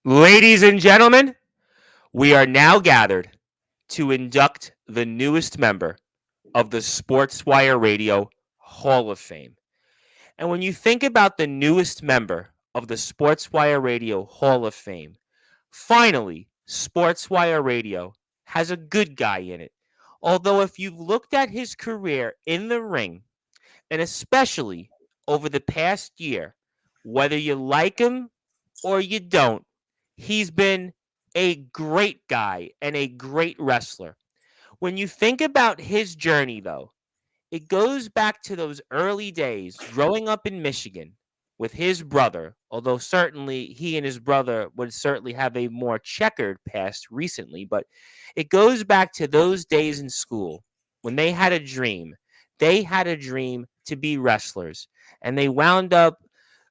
Ladies and gentlemen, we are now gathered to induct the newest member of the Sportswire Radio Hall of Fame. And when you think about the newest member of the Sportswire Radio Hall of Fame, finally, Sportswire Radio has a good guy in it. Although, if you've looked at his career in the ring, and especially over the past year, whether you like him or you don't, he's been a great guy and a great wrestler. When you think about his journey, though, it goes back to those early days growing up in Michigan with his brother, although certainly he and his brother would certainly have a more checkered past recently, but it goes back to those days in school when they had a dream. They had a dream to be wrestlers, and they wound up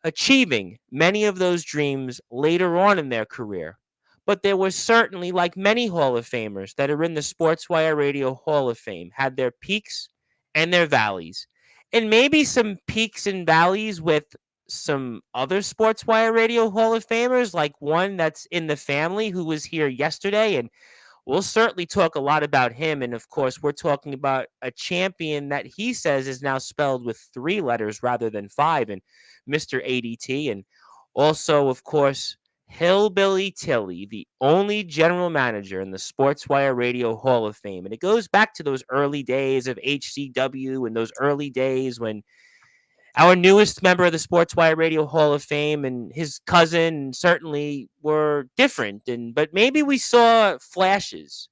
achieving many of those dreams later on in their career. But there was certainly, like many Hall of Famers that are in the Sportswire Radio Hall of Fame, had their peaks and their valleys. And maybe some peaks and valleys with some other Sportswire Radio Hall of Famers, like one that's in the family who was here yesterday. And we'll certainly talk a lot about him. And of course, we're talking about a champion that he says is now spelled with 3 letters rather than 5, and Mr. ADT. And also, of course, Hillbilly Tilly, the only general manager in the Sportswire Radio Hall of Fame. And it goes back to those early days of HCW and those early days when our newest member of the Sportswire Radio Hall of Fame and his cousin certainly were different. But maybe we saw flashes,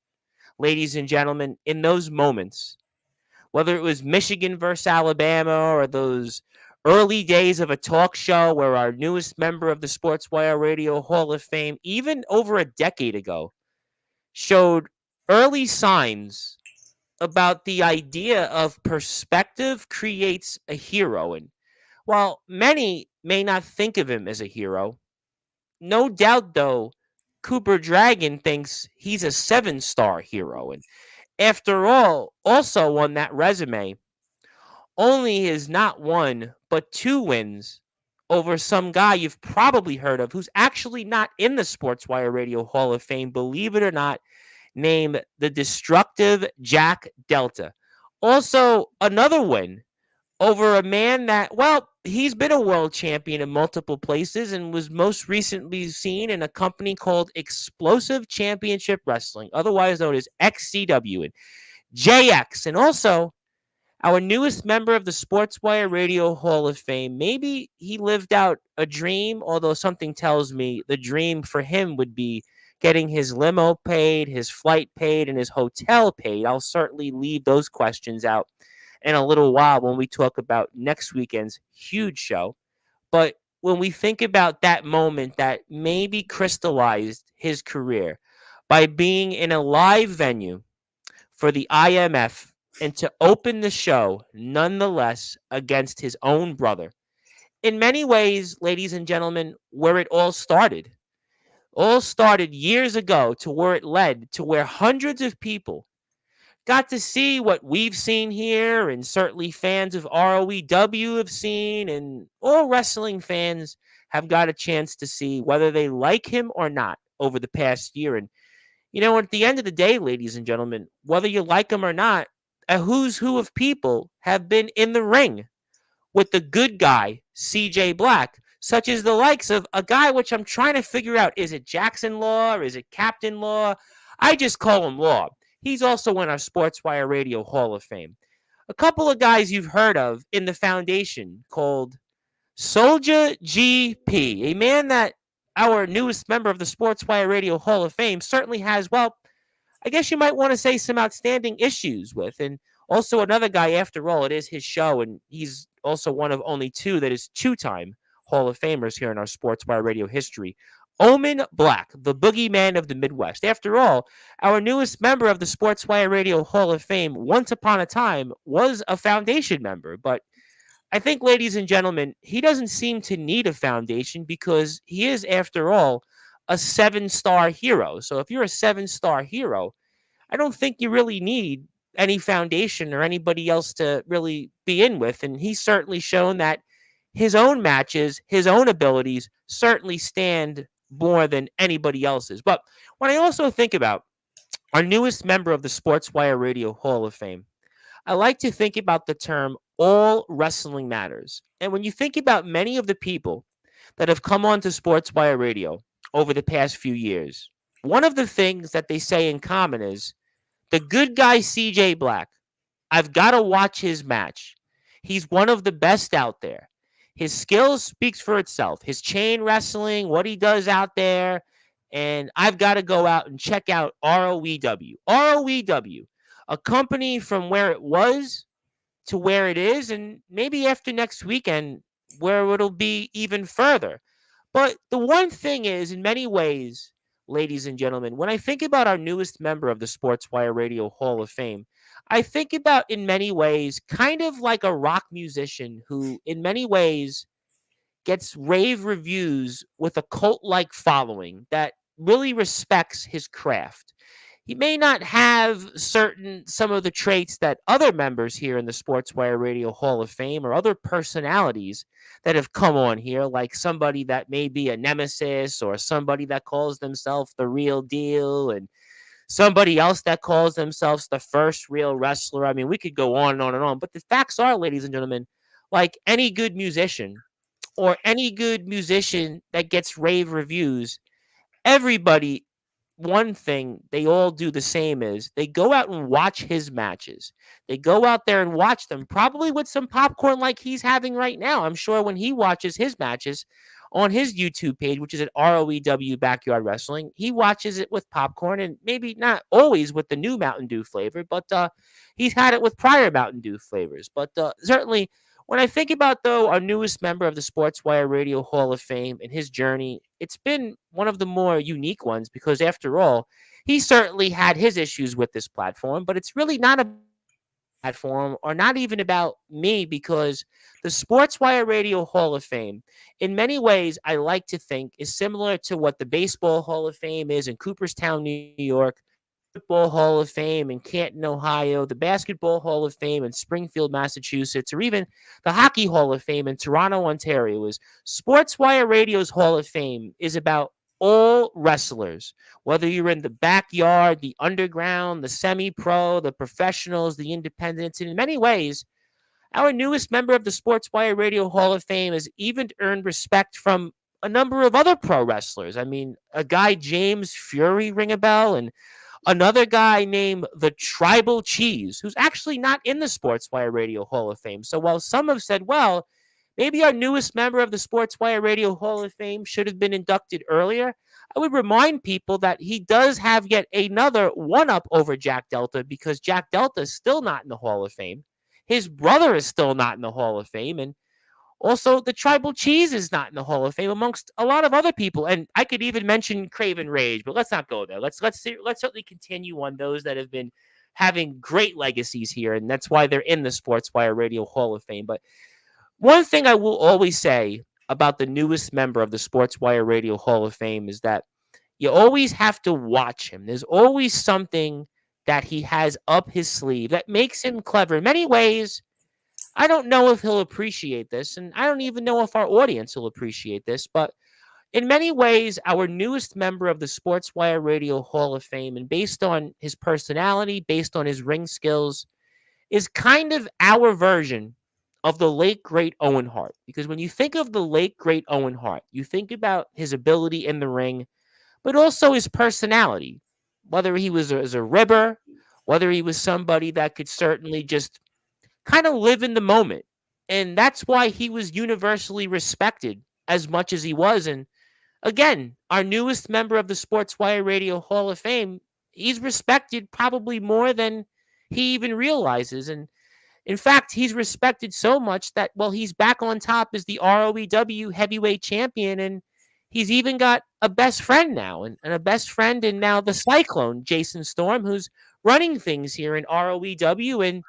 ladies and gentlemen, in those moments, whether it was Michigan versus Alabama or those early days of a talk show where our newest member of the Sportswire Radio Hall of Fame, even over a decade ago, showed early signs about the idea of perspective creates a hero. And while many may not think of him as a hero, no doubt, though, Cooper Dragon thinks he's a 7-star hero. And after all, also on that resume, only his not one, but 2 wins over some guy you've probably heard of who's actually not in the Sportswire Radio Hall of Fame, believe it or not, named the Destructive Jack Delta. Also, another win over a man that, well, he's been a world champion in multiple places and was most recently seen in a company called Explosive Championship Wrestling, otherwise known as XCW and JX. And also, our newest member of the Sportswire Radio Hall of Fame. Maybe he lived out a dream, although something tells me the dream for him would be getting his limo paid, his flight paid, and his hotel paid. I'll certainly leave those questions out in a little while when we talk about next weekend's huge show. But when we think about that moment that maybe crystallized his career by being in a live venue for the IMF and to open the show nonetheless against his own brother. In many ways, ladies and gentlemen, where it all started years ago to where it led to where hundreds of people got to see what we've seen here, and certainly fans of ROEW have seen, and all wrestling fans have got a chance to see, whether they like him or not, over the past year. And at the end of the day, ladies and gentlemen, whether you like him or not, a who's who of people have been in the ring with the good guy, CJ Black, such as the likes of a guy which I'm trying to figure out. Is it Jackson Law or is it Captain Law? I just call him Law. He's also in our Sportswire Radio Hall of Fame. A couple of guys you've heard of in the foundation called Soldier GP, a man that our newest member of the Sportswire Radio Hall of Fame certainly has, well, I guess you might want to say some outstanding issues with. And also another guy, after all, it is his show, and he's also one of only 2 that is 2-time Hall of Famers here in our Sportswire Radio history. Omen Black, the boogeyman of the Midwest. After all, our newest member of the Sportswire Radio Hall of Fame, once upon a time, was a foundation member. But I think, ladies and gentlemen, he doesn't seem to need a foundation because he is, after all, a 7-star hero. So if you're a 7-star hero, I don't think you really need any foundation or anybody else to really be in with. And he's certainly shown that his own matches, his own abilities certainly stand more than anybody else's. But when I also think about our newest member of the Sportswire Radio Hall of Fame, I like to think about the term all wrestling matters. And when you think about many of the people that have come on to Sportswire Radio over the past few years, one of the things that they say in common is the good guy CJ Black. I've got to watch his match. He's one of the best out there. His skills speaks for itself. His chain wrestling, what he does out there, and I've got to go out and check out ROEW. ROEW, a company from where it was to where it is, and maybe after next weekend, where it'll be even further. But the one thing is, in many ways, ladies and gentlemen, when I think about our newest member of the Sportswire Radio Hall of Fame, I think about, in many ways, kind of like a rock musician who, in many ways, gets rave reviews with a cult like following that really respects his craft. He may not have some of the traits that other members here in the Sportswire Radio Hall of Fame or other personalities that have come on here, like somebody that may be a nemesis or somebody that calls themselves the real deal and somebody else that calls themselves the first real wrestler. I mean, we could go on and on and on. But the facts are, ladies and gentlemen, like any good musician or any good musician that gets rave reviews, everybody, one thing they all do the same is they go out and watch his matches. They go out there and watch them, probably with some popcorn like he's having right now. I'm sure when he watches his matches on his YouTube page, which is at ROEW Backyard Wrestling, he watches it with popcorn and maybe not always with the new Mountain Dew flavor, but he's had it with prior Mountain Dew flavors. But certainly, when I think about, though, our newest member of the Sportswire Radio Hall of Fame and his journey, it's been one of the more unique ones because, after all, he certainly had his issues with this platform, but it's really not a platform or not even about me because the Sportswire Radio Hall of Fame, in many ways, I like to think is similar to what the Baseball Hall of Fame is in Cooperstown, New York, Football Hall of Fame in Canton, Ohio, the Basketball Hall of Fame in Springfield, Massachusetts, or even the Hockey Hall of Fame in Toronto, Ontario. Is Sportswire Radio's Hall of Fame is about all wrestlers, whether you're in the backyard, the underground, the semi-pro, the professionals, the independents. And in many ways, our newest member of the Sportswire Radio Hall of Fame has even earned respect from a number of other pro wrestlers. I mean, a guy, James Fury, ring a bell, and another guy named the Tribal Cheese, who's actually not in the Sportswire Radio Hall of Fame. So while some have said, well, maybe our newest member of the Sportswire Radio Hall of Fame should have been inducted earlier, I would remind people that he does have yet another one-up over Jack Delta because Jack Delta is still not in the Hall of Fame. His brother is still not in the Hall of Fame, and also, the Tribal Cheese is not in the Hall of Fame amongst a lot of other people, and I could even mention Craven Rage, but let's not go there. Let's certainly continue on those that have been having great legacies here, and that's why they're in the Sportswire Radio Hall of Fame. But one thing I will always say about the newest member of the Sportswire Radio Hall of Fame is that you always have to watch him. There's always something that he has up his sleeve that makes him clever. In many ways, I don't know if he'll appreciate this, and I don't even know if our audience will appreciate this, but in many ways, our newest member of the Sportswire Radio Hall of Fame, and based on his personality, based on his ring skills, is kind of our version of the late, great Owen Hart. Because when you think of the late, great Owen Hart, you think about his ability in the ring, but also his personality, whether he was as a ribber, whether he was somebody that could certainly just kind of live in the moment. And that's why he was universally respected as much as he was. And again, our newest member of the Sportswire Radio Hall of Fame, he's respected probably more than he even realizes. And in fact, he's respected so much that, well, he's back on top as the ROEW heavyweight champion. And he's even got a best friend now, and a best friend, and now the Cyclone, Jason Storm, who's running things here in ROEW. And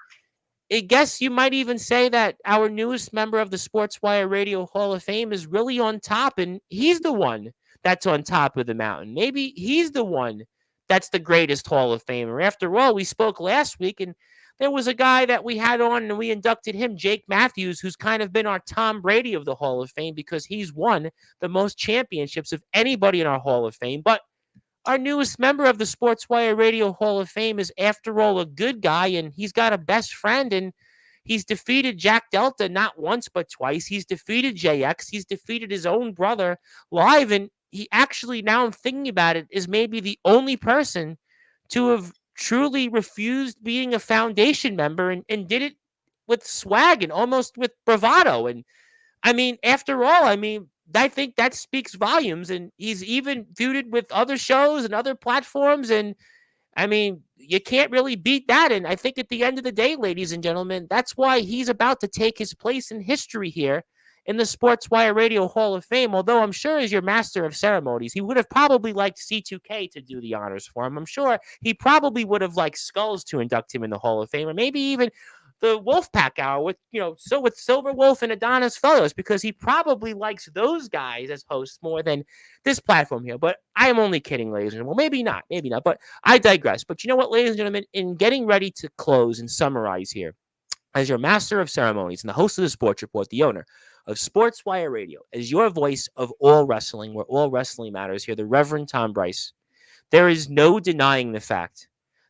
I guess you might even say that our newest member of the Sportswire Radio Hall of Fame is really on top, and he's the one that's on top of the mountain. Maybe he's the one that's the greatest Hall of Famer. After all, we spoke last week, and There was a guy that we had on and we inducted him, Jake Matthews, who's kind of been our Tom Brady of the Hall of Fame because he's won the most championships of anybody in our Hall of Fame. But our newest member of the Sportswire Radio Hall of Fame is, after all, a good guy, and he's got a best friend, and he's defeated Jack Delta not once but twice. He's defeated JX. He's defeated his own brother live, and he actually, now I'm thinking about it, is maybe the only person to have truly refused being a foundation member and did it with swag and almost with bravado. And I mean, after all, I think that speaks volumes. And he's even feuded with other shows and other platforms. And I mean, you can't really beat that. And I think at the end of the day, ladies and gentlemen, that's why he's about to take his place in history here in the Sportswire Radio Hall of Fame. Although I'm sure, as your master of ceremonies, he would have probably liked C2K to do the honors for him. I'm sure he probably would have liked Skulls to induct him in the Hall of Fame, or maybe even the Wolfpack Hour with, with Silver Wolf and Adonis Fellows, because he probably likes those guys as hosts more than this platform here. But I am only kidding, ladies and gentlemen. Well, maybe not, but I digress. But you know what, ladies and gentlemen, in getting ready to close and summarize here, as your master of ceremonies and the host of the Sports Report, the owner of Sportswire Radio, as your voice of all wrestling, where all wrestling matters here, the Reverend Tom Bryce, there is no denying the fact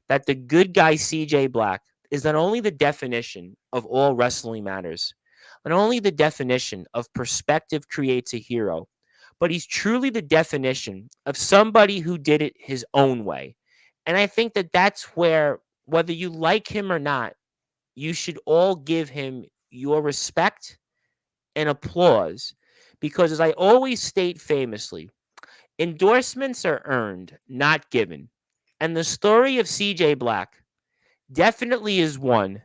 that the good guy CJ Black is not only the definition of all wrestling matters, not only the definition of perspective creates a hero, but he's truly the definition of somebody who did it his own way. And I think that that's where, whether you like him or not, you should all give him your respect and applause, because, as I always state famously, endorsements are earned, not given. And the story of CJ Black definitely is one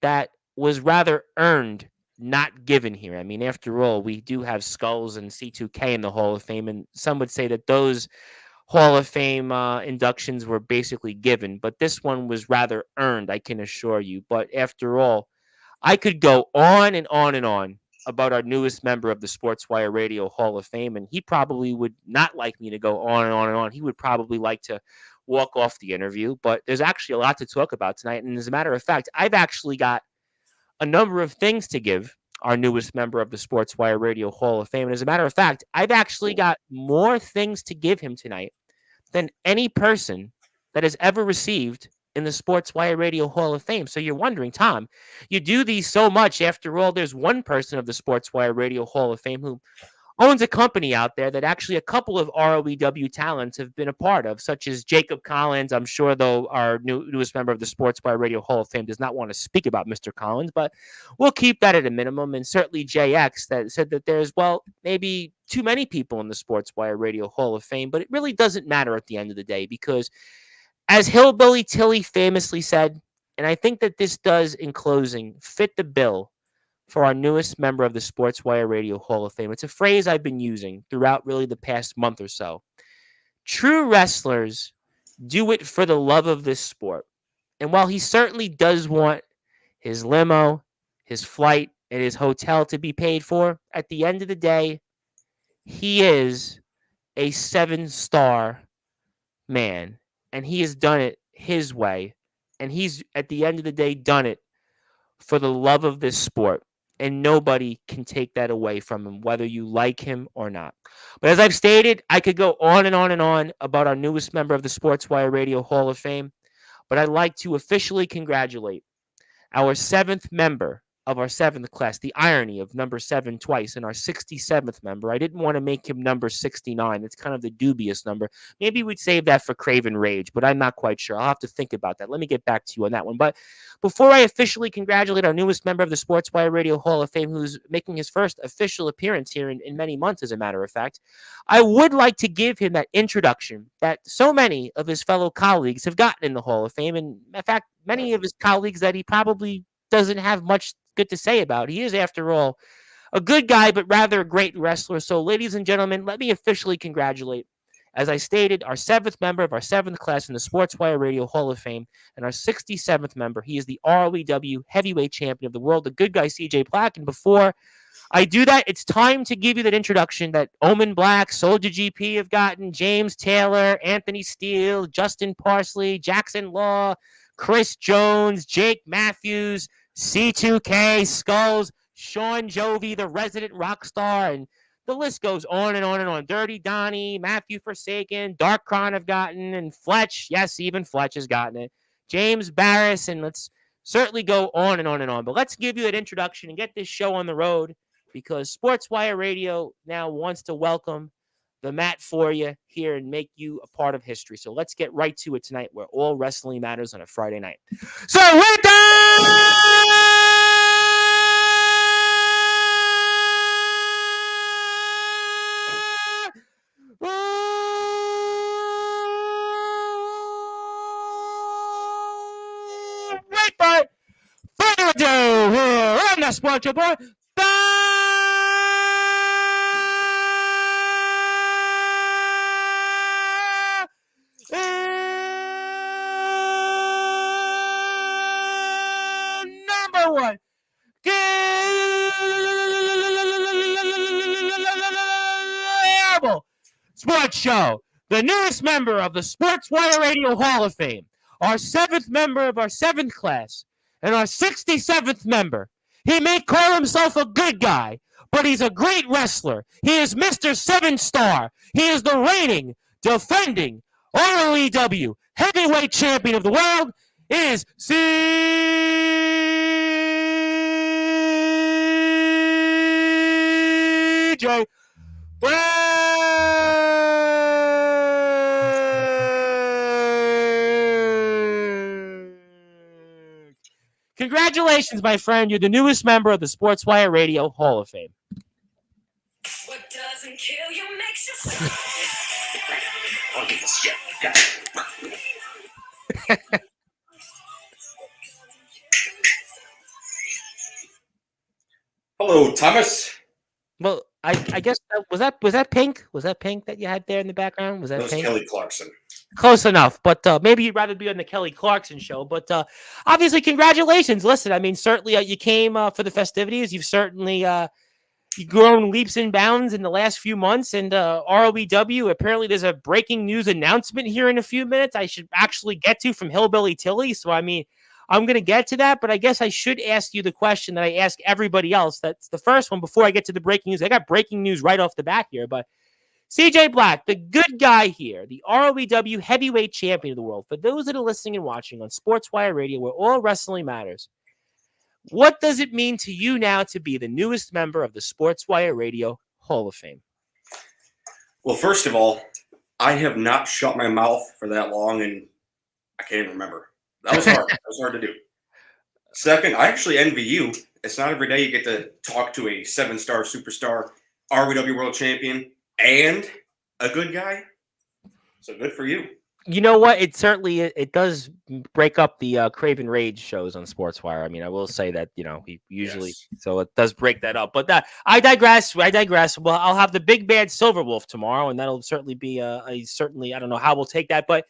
that was rather earned, not given here. I mean, after all, we do have Skulls and C2K in the Hall of Fame, and some would say that those Hall of Fame inductions were basically given, but this one was rather earned, I can assure you. But after all, I could go on and on and on about our newest member of the Sportswire Radio Hall of Fame, and he probably would not like me to go on and on and on. He would probably like to walk off the interview, but there's actually a lot to talk about tonight. And as a matter of fact, I've actually got a number of things to give our newest member of the Sportswire Radio Hall of Fame. And as a matter of fact, I've actually got more things to give him tonight than any person that has ever received in the Sportswire Radio Hall of Fame. So you're wondering, Tom, you do these so much. After all, there's one person of the Sportswire Radio Hall of Fame who owns a company out there that actually a couple of ROEW talents have been a part of, such as Jacob Collins. I'm sure, though, our newest member of the Sportswire Radio Hall of Fame does not want to speak about Mr. Collins, but we'll keep that at a minimum. And certainly JX that said that there's, well, maybe too many people in the Sportswire Radio Hall of Fame, but it really doesn't matter at the end of the day, because as Hillbilly Tilly famously said, and I think that this does, in closing, fit the bill for our newest member of the Sportswire Radio Hall of Fame. It's a phrase I've been using throughout really the past month or so. True wrestlers do it for the love of this sport. And while he certainly does want his limo, his flight, and his hotel to be paid for, at the end of the day, he is a 7-star man. And he has done it his way. And he's, at the end of the day, done it for the love of this sport. And nobody can take that away from him, whether you like him or not. But as I've stated, I could go on and on and on about our newest member of the Sportswire Radio Hall of Fame. But I'd like to officially congratulate our 7th member of our 7th class. The irony of number 7 twice, and our 67th member. I didn't want to make him number 69. It's kind of the dubious number. Maybe we'd save that for Craven Rage, but I'm not quite sure. I'll have to think about that. Let me get back to you on that one. But before I officially congratulate our newest member of the Sportswire Radio Hall of Fame, who's making his first official appearance here in many months, as a matter of fact, I would like to give him that introduction that so many of his fellow colleagues have gotten in the Hall of Fame. And in fact, many of his colleagues that he probably doesn't have much good to say about. He is, after all, a good guy, but rather a great wrestler. So, ladies and gentlemen, let me officially congratulate, as I stated, our 7th member of our 7th class in the Sportswire Radio Hall of Fame, and our 67th member. He is the ROEW heavyweight champion of the world, the good guy CJ Black. And before I do that, it's time to give you that introduction that Omen Black, Soldier GP have gotten, James Taylor, Anthony Steele, Justin Parsley, Jackson Law, Chris Jones, Jake Matthews, C2K, Skulls, Sean Jovi, the resident rock star, and the list goes on and on and on. Dirty Donnie, Matthew Forsaken, Dark Cron have gotten, and Fletch. Yes, even Fletch has gotten it. James Barris, and let's certainly go on and on and on. But let's give you an introduction and get this show on the road because Sportswire Radio now wants to welcome the mat for you here and make you a part of history. So let's get right to it tonight where all wrestling matters on a Friday night. So with without further ado, here on the Sports Report, number one sports show, the newest member of the Sportswire Radio Hall of Fame, our 7th member of our 7th class, and our 67th member. He may call himself a good guy, but he's a great wrestler. He is Mr. 7-Star. He is the reigning, defending ROEW heavyweight champion of the world. It is CJ Black. Congratulations, my friend. You're the newest member of the Sportswire Radio Hall of Fame. What doesn't kill you makes you strong. I'll get this shit. Hello, Thomas. Well, I guess was that Pink? Was that Pink that you had there in the background? Was that That was Pink? Kelly Clarkson. Close enough, but maybe you'd rather be on the Kelly Clarkson show. But obviously, congratulations. Listen, I mean, certainly you came for the festivities. You've certainly you've grown leaps and bounds in the last few months. And ROEW, apparently there's a breaking news announcement here in a few minutes I should actually get to from Hillbilly Tilly. So, I mean, I'm going to get to that, but I guess I should ask you the question that I ask everybody else. That's the first one before I get to the breaking news. I got breaking news right off the bat here, but CJ Black, the good guy here, the ROEW heavyweight champion of the world. For those that are listening and watching on Sportswire Radio, where all wrestling matters, what does it mean to you now to be the newest member of the Sportswire Radio Hall of Fame? Well, first of all, I have not shut my mouth for that long, and I can't even remember. That was hard. That was hard to do. Second, I actually envy you. It's not every day you get to talk to a 7-star superstar, ROEW world champion, and a good guy. So good for you. You know what? It certainly it does break up the Craven Rage shows on Sportswire. I mean, I will say that, you know, he usually so it does break that up. But I digress. Well, I'll have the big bad Silverwolf tomorrow, and that'll certainly be certainly I don't know how we'll take that, but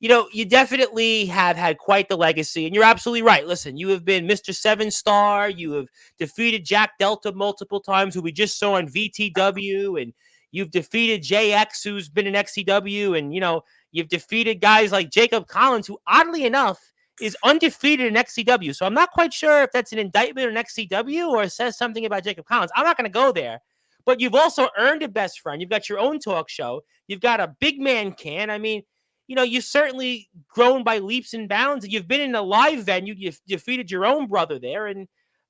you know, you definitely have had quite the legacy, and you're absolutely right. Listen, you have been Mr. 7-Star. You have defeated Jack Delta multiple times, who we just saw on VTW, and you've defeated JX, who's been in XCW, and, you know, you've defeated guys like Jacob Collins, who, oddly enough, is undefeated in XCW. So I'm not quite sure if that's an indictment in XCW or says something about Jacob Collins. I'm not going to go there. But you've also earned a best friend. You've got your own talk show. You've got a big man can. I mean, you know, you've certainly grown by leaps and bounds. You've been in a live venue. You've defeated your own brother there. And,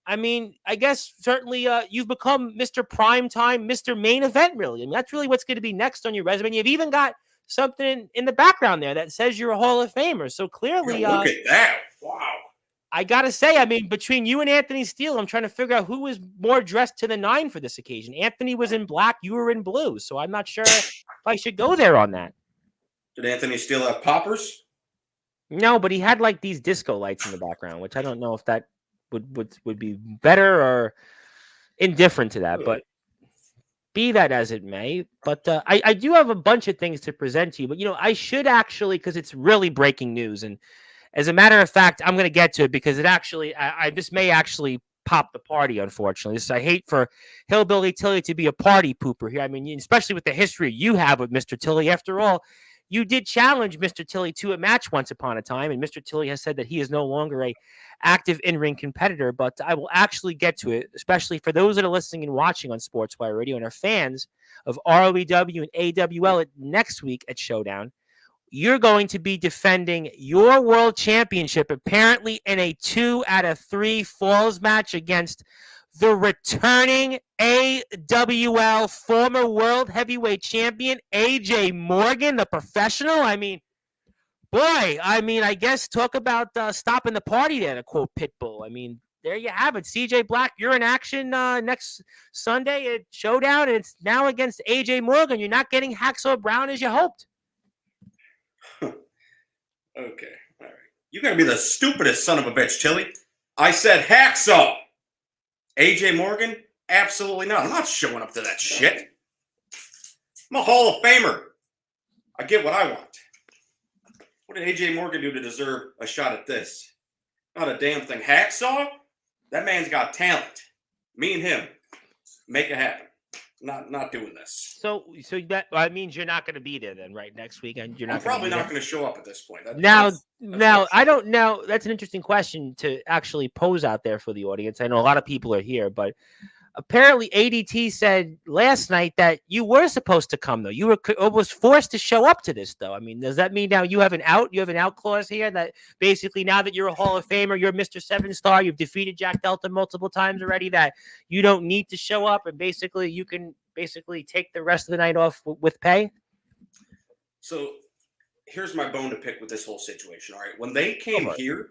I mean, I guess certainly you've become Mr. Primetime, Mr. Main Event, really. I mean, that's really what's going to be next on your resume. And you've even got something in the background there that says you're a Hall of Famer. So clearly... Look at that. Wow. I got to say, I mean, between you and Anthony Steele, I'm trying to figure out who was more dressed to the nine for this occasion. Anthony was in black. You were in blue. So I'm not sure if I should go there on that. Did Anthony Steele have poppers? No, but he had like these disco lights in the background, which I don't know if that would be better or indifferent to that. But be that as it may, but I do have a bunch of things to present to you. But, you know, I should actually, because it's really breaking news. And as a matter of fact, I'm going to get to it because it actually, this may actually pop the party, unfortunately. I hate for Hillbilly Tilly to be a party pooper here. I mean, especially with the history you have with Mr. Tilly. After all, you did challenge Mr. Tilly to a match once upon a time, and Mr. Tilly has said that he is no longer a active in-ring competitor, but I will actually get to it, especially for those that are listening and watching on Sportswire Radio and are fans of ROEW and AWL next week at Showdown. You're going to be defending your world championship, apparently in a 2 out of 3 falls match against the returning AWL former world heavyweight champion, AJ Morgan, the professional. I mean, boy, I guess talk about stopping the party there, to quote Pitbull. I mean, there you have it. CJ Black, you're in action next Sunday at Showdown, and it's now against AJ Morgan. You're not getting Hacksaw Brown as you hoped. Okay, all right. You're going to be the stupidest son of a bitch, Tilly. I said Hacksaw. AJ Morgan? Absolutely not. I'm not showing up to that shit. I'm a Hall of Famer. I get what I want. What did AJ Morgan do to deserve a shot at this? Not a damn thing. Hacksaw? That man's got talent. Me and him make it happen. Not doing this. So that means you're not going to be there then, right? Next weekend, you're not. I'm probably not going to show up at this point. That's I don't know. That's an interesting question to actually pose out there for the audience. I know a lot of people are here, but apparently ADT said last night that you were supposed to come, though. You were almost forced to show up to this, though. I mean, does that mean now you have an out? You have an out clause here that basically now that you're a Hall of Famer, you're Mr. 7-Star, you've defeated Jack Delta multiple times already, that you don't need to show up, and basically you can take the rest of the night off with pay? So here's my bone to pick with this whole situation, all right? When they came here,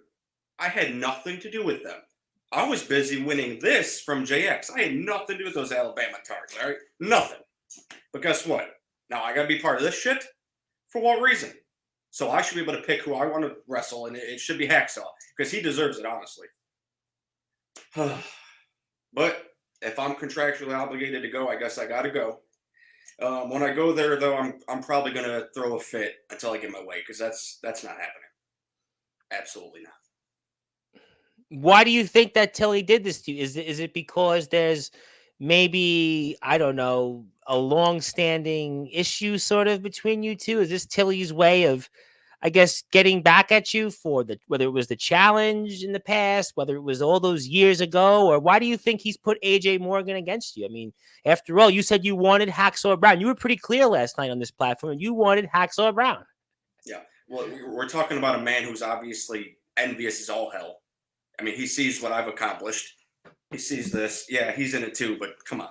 I had nothing to do with them. I was busy winning this from JX. I had nothing to do with those Alabama cards, all right? Nothing. But guess what? Now I got to be part of this shit? For what reason? So I should be able to pick who I want to wrestle, and it should be Hacksaw, because he deserves it, honestly. But if I'm contractually obligated to go, I guess I got to go. When I go there, though, I'm probably going to throw a fit until I get my way, because that's not happening. Absolutely not. Why do you think that Tilly did this to you? Is it because there's maybe, I don't know, a long-standing issue sort of between you two? Is this Tilly's way of, I guess, getting back at you for whether it was the challenge in the past, whether it was all those years ago, or why do you think he's put AJ Morgan against you? I mean, after all, you said you wanted Hacksaw Brown. You were pretty clear last night on this platform. You wanted Hacksaw Brown. Yeah. Well, we're talking about a man who's obviously envious as all hell. I mean, he sees what I've accomplished. He sees this. Yeah, he's in it too, but come on.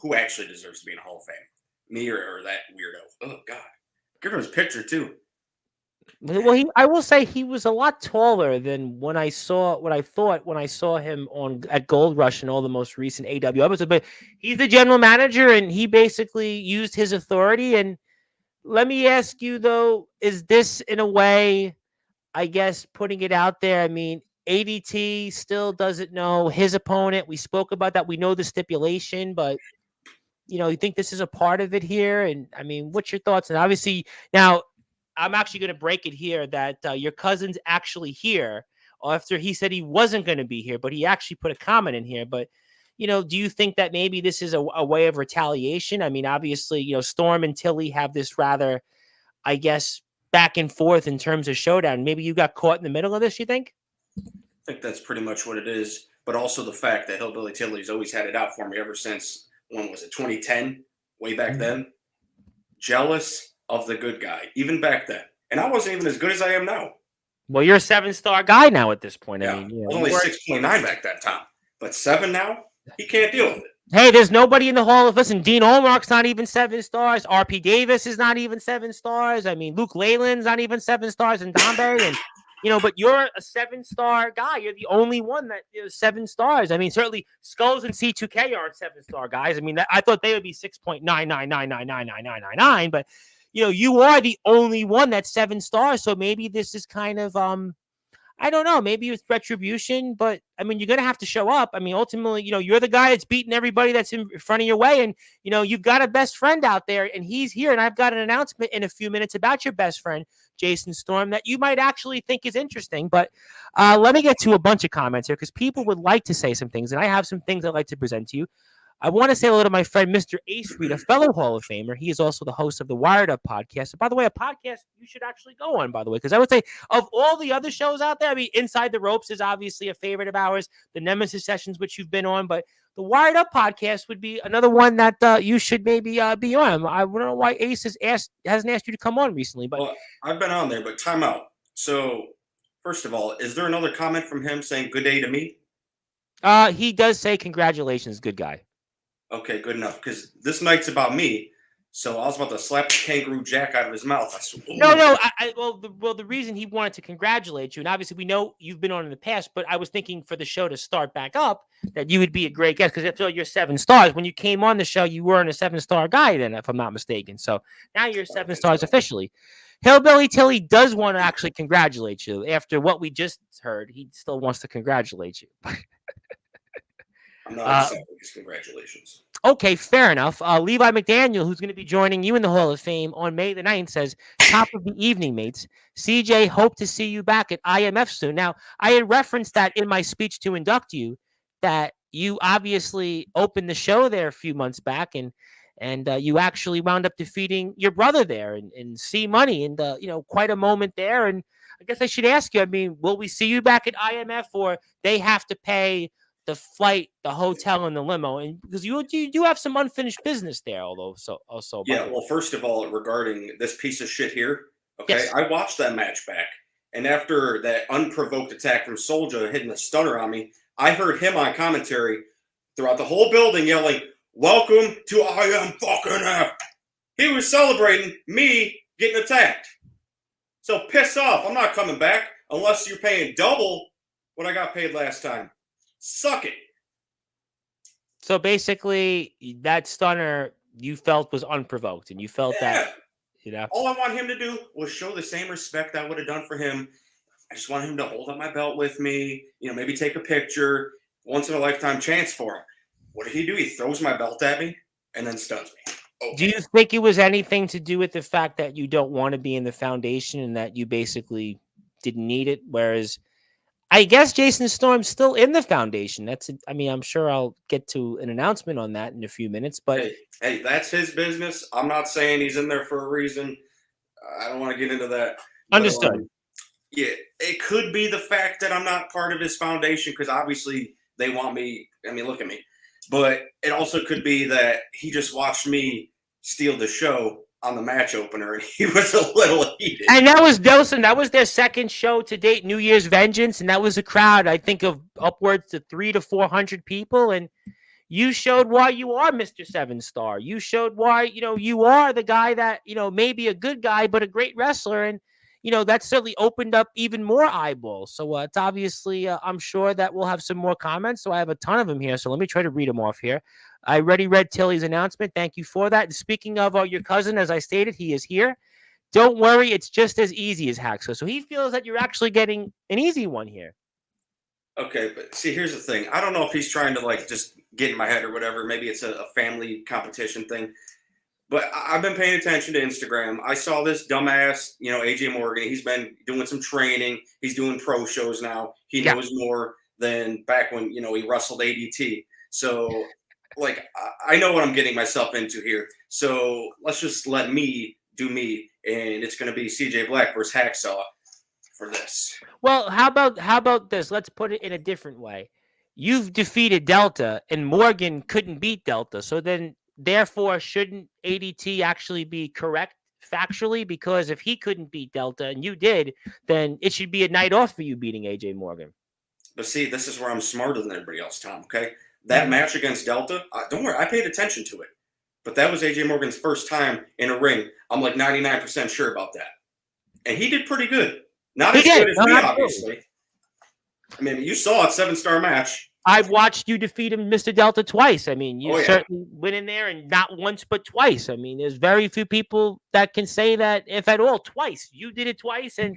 Who actually deserves to be in a Hall of Fame? Me or that weirdo? Oh, God. Give him his picture, too. Well, I will say he was a lot taller than when I thought when I saw him at Gold Rush and all the most recent AW episodes. But he's the general manager, and he basically used his authority. And let me ask you, though, is this in a way, I guess, putting it out there? I mean, ADT still doesn't know his opponent. We spoke about that. We know the stipulation, but you think this is a part of it here? And I mean, what's your thoughts? And obviously, now I'm actually going to break it here that your cousin's actually here after he said he wasn't going to be here, but he actually put a comment in here. But do you think that maybe this is a way of retaliation? I mean, obviously, Storm and Tilly have this rather, I guess, back and forth in terms of Showdown. Maybe you got caught in the middle of this, you think? I think that's pretty much what it is, but also the fact that Hillbilly Tilly's always had it out for me ever since, when was it, 2010, way back then. Jealous of the good guy, even back then. And I wasn't even as good as I am now. Well, you're a 7-star guy now at this point. Yeah, I mean, I was only 6.9 back that time, but 7 now, he can't deal with it. Hey, there's nobody in the Hall of Listen. Dean Allmark's not even 7 stars. RP Davis is not even 7 stars. I mean, Luke Leyland's not even 7 stars, and Dombe and but you're a 7-star guy. You're the only one that is 7 stars. I mean, certainly Skulls and C2K aren't 7-star guys. I mean, I thought they would be 6.999999999. But you are the only one that's 7 stars. So maybe this is kind of I don't know. Maybe it's retribution, but I mean, you're going to have to show up. I mean, ultimately, you're the guy that's beating everybody that's in front of your way. And, you've got a best friend out there and he's here. And I've got an announcement in a few minutes about your best friend, Jason Storm, that you might actually think is interesting. But let me get to a bunch of comments here because people would like to say some things. And I have some things I'd like to present to you. I want to say hello to my friend Mr. Ace Reed, a fellow Hall of Famer. He is also the host of the Wired Up podcast. And by the way, a podcast you should actually go on, by the way, because I would say of all the other shows out there, I mean, Inside the Ropes is obviously a favorite of ours, the Nemesis Sessions, which you've been on, but the Wired Up podcast would be another one that you should maybe be on. I don't know why Ace hasn't asked you to come on recently, but Well, I've been on there, but time out. So, first of all, is there another comment from him saying "good day" to me? he does say congratulations, good guy. Okay, good enough. Because this night's about me. So I was about to slap the kangaroo jack out of his mouth. I said, No, no. The reason he wanted to congratulate you, and obviously we know you've been on in the past, but I was thinking for the show to start back up that you would be a great guest because after all, you're 7 stars. When you came on the show, you weren't a 7-star guy then, if I'm not mistaken. So now you're 7 stars officially. Hillbilly Tilly does want to actually congratulate you after what we just heard. He still wants to congratulate you. I'm not accepting his congratulations. Okay, fair enough. Levi McDaniel, who's going to be joining you in the Hall of Fame on May the 9th, says, top of the evening, mates. CJ, hope to see you back at IMF soon. Now, I had referenced that in my speech to induct you, that you obviously opened the show there a few months back, and you actually wound up defeating your brother there and C Money, and quite a moment there. And I guess I should ask you, I mean, will we see you back at IMF, or they have to pay the flight, the hotel, and the limo? And because you do have some unfinished business there, although also. Yeah, well, first of all, regarding this piece of shit here, okay, Yes. I watched that match back, and after that unprovoked attack from Soldier hitting the stunner on me, I heard him on commentary throughout the whole building yelling, "Welcome to I Am Fucking F." He was celebrating me getting attacked. So piss off. I'm not coming back unless you're paying double what I got paid last time. Suck it. So basically, that stunner you felt was unprovoked, and you felt that, All I want him to do was show the same respect I would have done for him. I just want him to hold up my belt with me, maybe take a picture, once in a lifetime chance for him. What did he do? He throws my belt at me and then stuns me. Okay. Do you think it was anything to do with the fact that you don't want to be in the foundation and that you basically didn't need it? Whereas I guess Jason Storm's still in the foundation. I'm sure I'll get to an announcement on that in a few minutes. But hey, that's his business. I'm not saying he's in there for a reason. I don't want to get into that. Understood. Yeah, it could be the fact that I'm not part of his foundation because obviously they want me. I mean, look at me. But it also could be that he just watched me steal the show on the match opener, and he was a little heated. And that was Nelson. That was their second show to date, New Year's Vengeance, and that was a crowd, I think, of upwards to 300 to 400 people. And you showed why you are Mr. 7-star. You showed why you are the guy that maybe a good guy, but a great wrestler, and that certainly opened up even more eyeballs. So it's obviously, I'm sure that we'll have some more comments. So I have a ton of them here. So let me try to read them off here. I already read Tilly's announcement. Thank you for that. And speaking of your cousin, as I stated, he is here. Don't worry, it's just as easy as Hacksaw. So he feels that you're actually getting an easy one here. Okay, but see, here's the thing. I don't know if he's trying to just get in my head or whatever. Maybe it's a family competition thing. But I've been paying attention to Instagram. I saw this dumbass, AJ Morgan. He's been doing some training. He's doing pro shows now. He knows more than back when, he wrestled ADT. So, I know what I'm getting myself into here. So let's just let me do me. And it's going to be CJ Black versus Hacksaw for this. Well, how about this? Let's put it in a different way. You've defeated Delta, and Morgan couldn't beat Delta. So then, therefore, shouldn't ADT actually be correct factually? Because if he couldn't beat Delta and you did, then it should be a night off for you beating AJ Morgan. But see, this is where I'm smarter than everybody else, Tom, okay? That match against Delta, don't worry, I paid attention to it. But that was AJ Morgan's first time in a ring. I'm 99% sure about that. And he did pretty good. Not as good as me, obviously. I mean, you saw it, 7-star match. I've watched you defeat him, Mr. Delta, twice. I mean, you certainly went in there and not once but twice. I mean, there's very few people that can say that, if at all, twice. You did it twice, and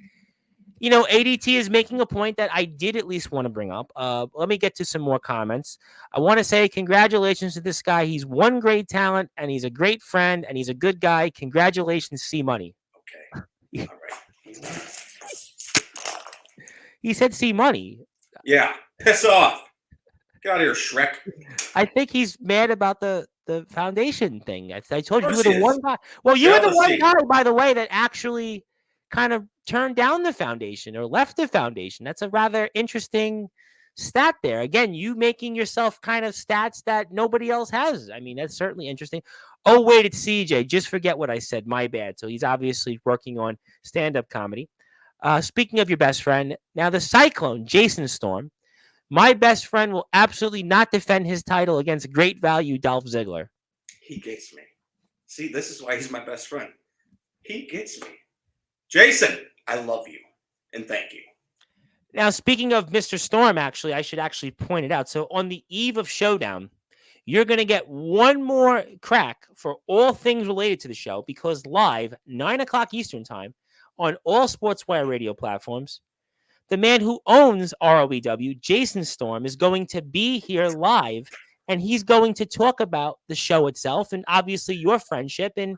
ADT is making a point that I did at least want to bring up. Let me get to some more comments. I want to say congratulations to this guy. He's one great talent, and he's a great friend, and he's a good guy. Congratulations, C Money. Okay. All right. He said C Money. Yeah. Piss off. Get out of here, Shrek. I think he's mad about the foundation thing. I told you Of you were course the he one is. guy. Well, you were the one Jealousy. guy, by the way, that actually kind of turned down the foundation or left the foundation. That's a rather interesting stat there. Again, you making yourself kind of stats that nobody else has. I mean, that's certainly interesting. Oh, wait, it's CJ. Just forget what I said. My bad. So he's obviously working on stand-up comedy. Speaking of your best friend, now the Cyclone, Jason Storm. My best friend will absolutely not defend his title against great value Dolph Ziggler. He gets me. See, this is why he's my best friend. He gets me. Jason, I love you. And thank you. Now, speaking of Mr. Storm, actually, I should actually point it out. So on the eve of Showdown, you're going to get one more crack for all things related to the show because live, 9 o'clock Eastern time, on all Sportswire radio platforms, the man who owns ROEW, Jason Storm, is going to be here live, and he's going to talk about the show itself and obviously your friendship, and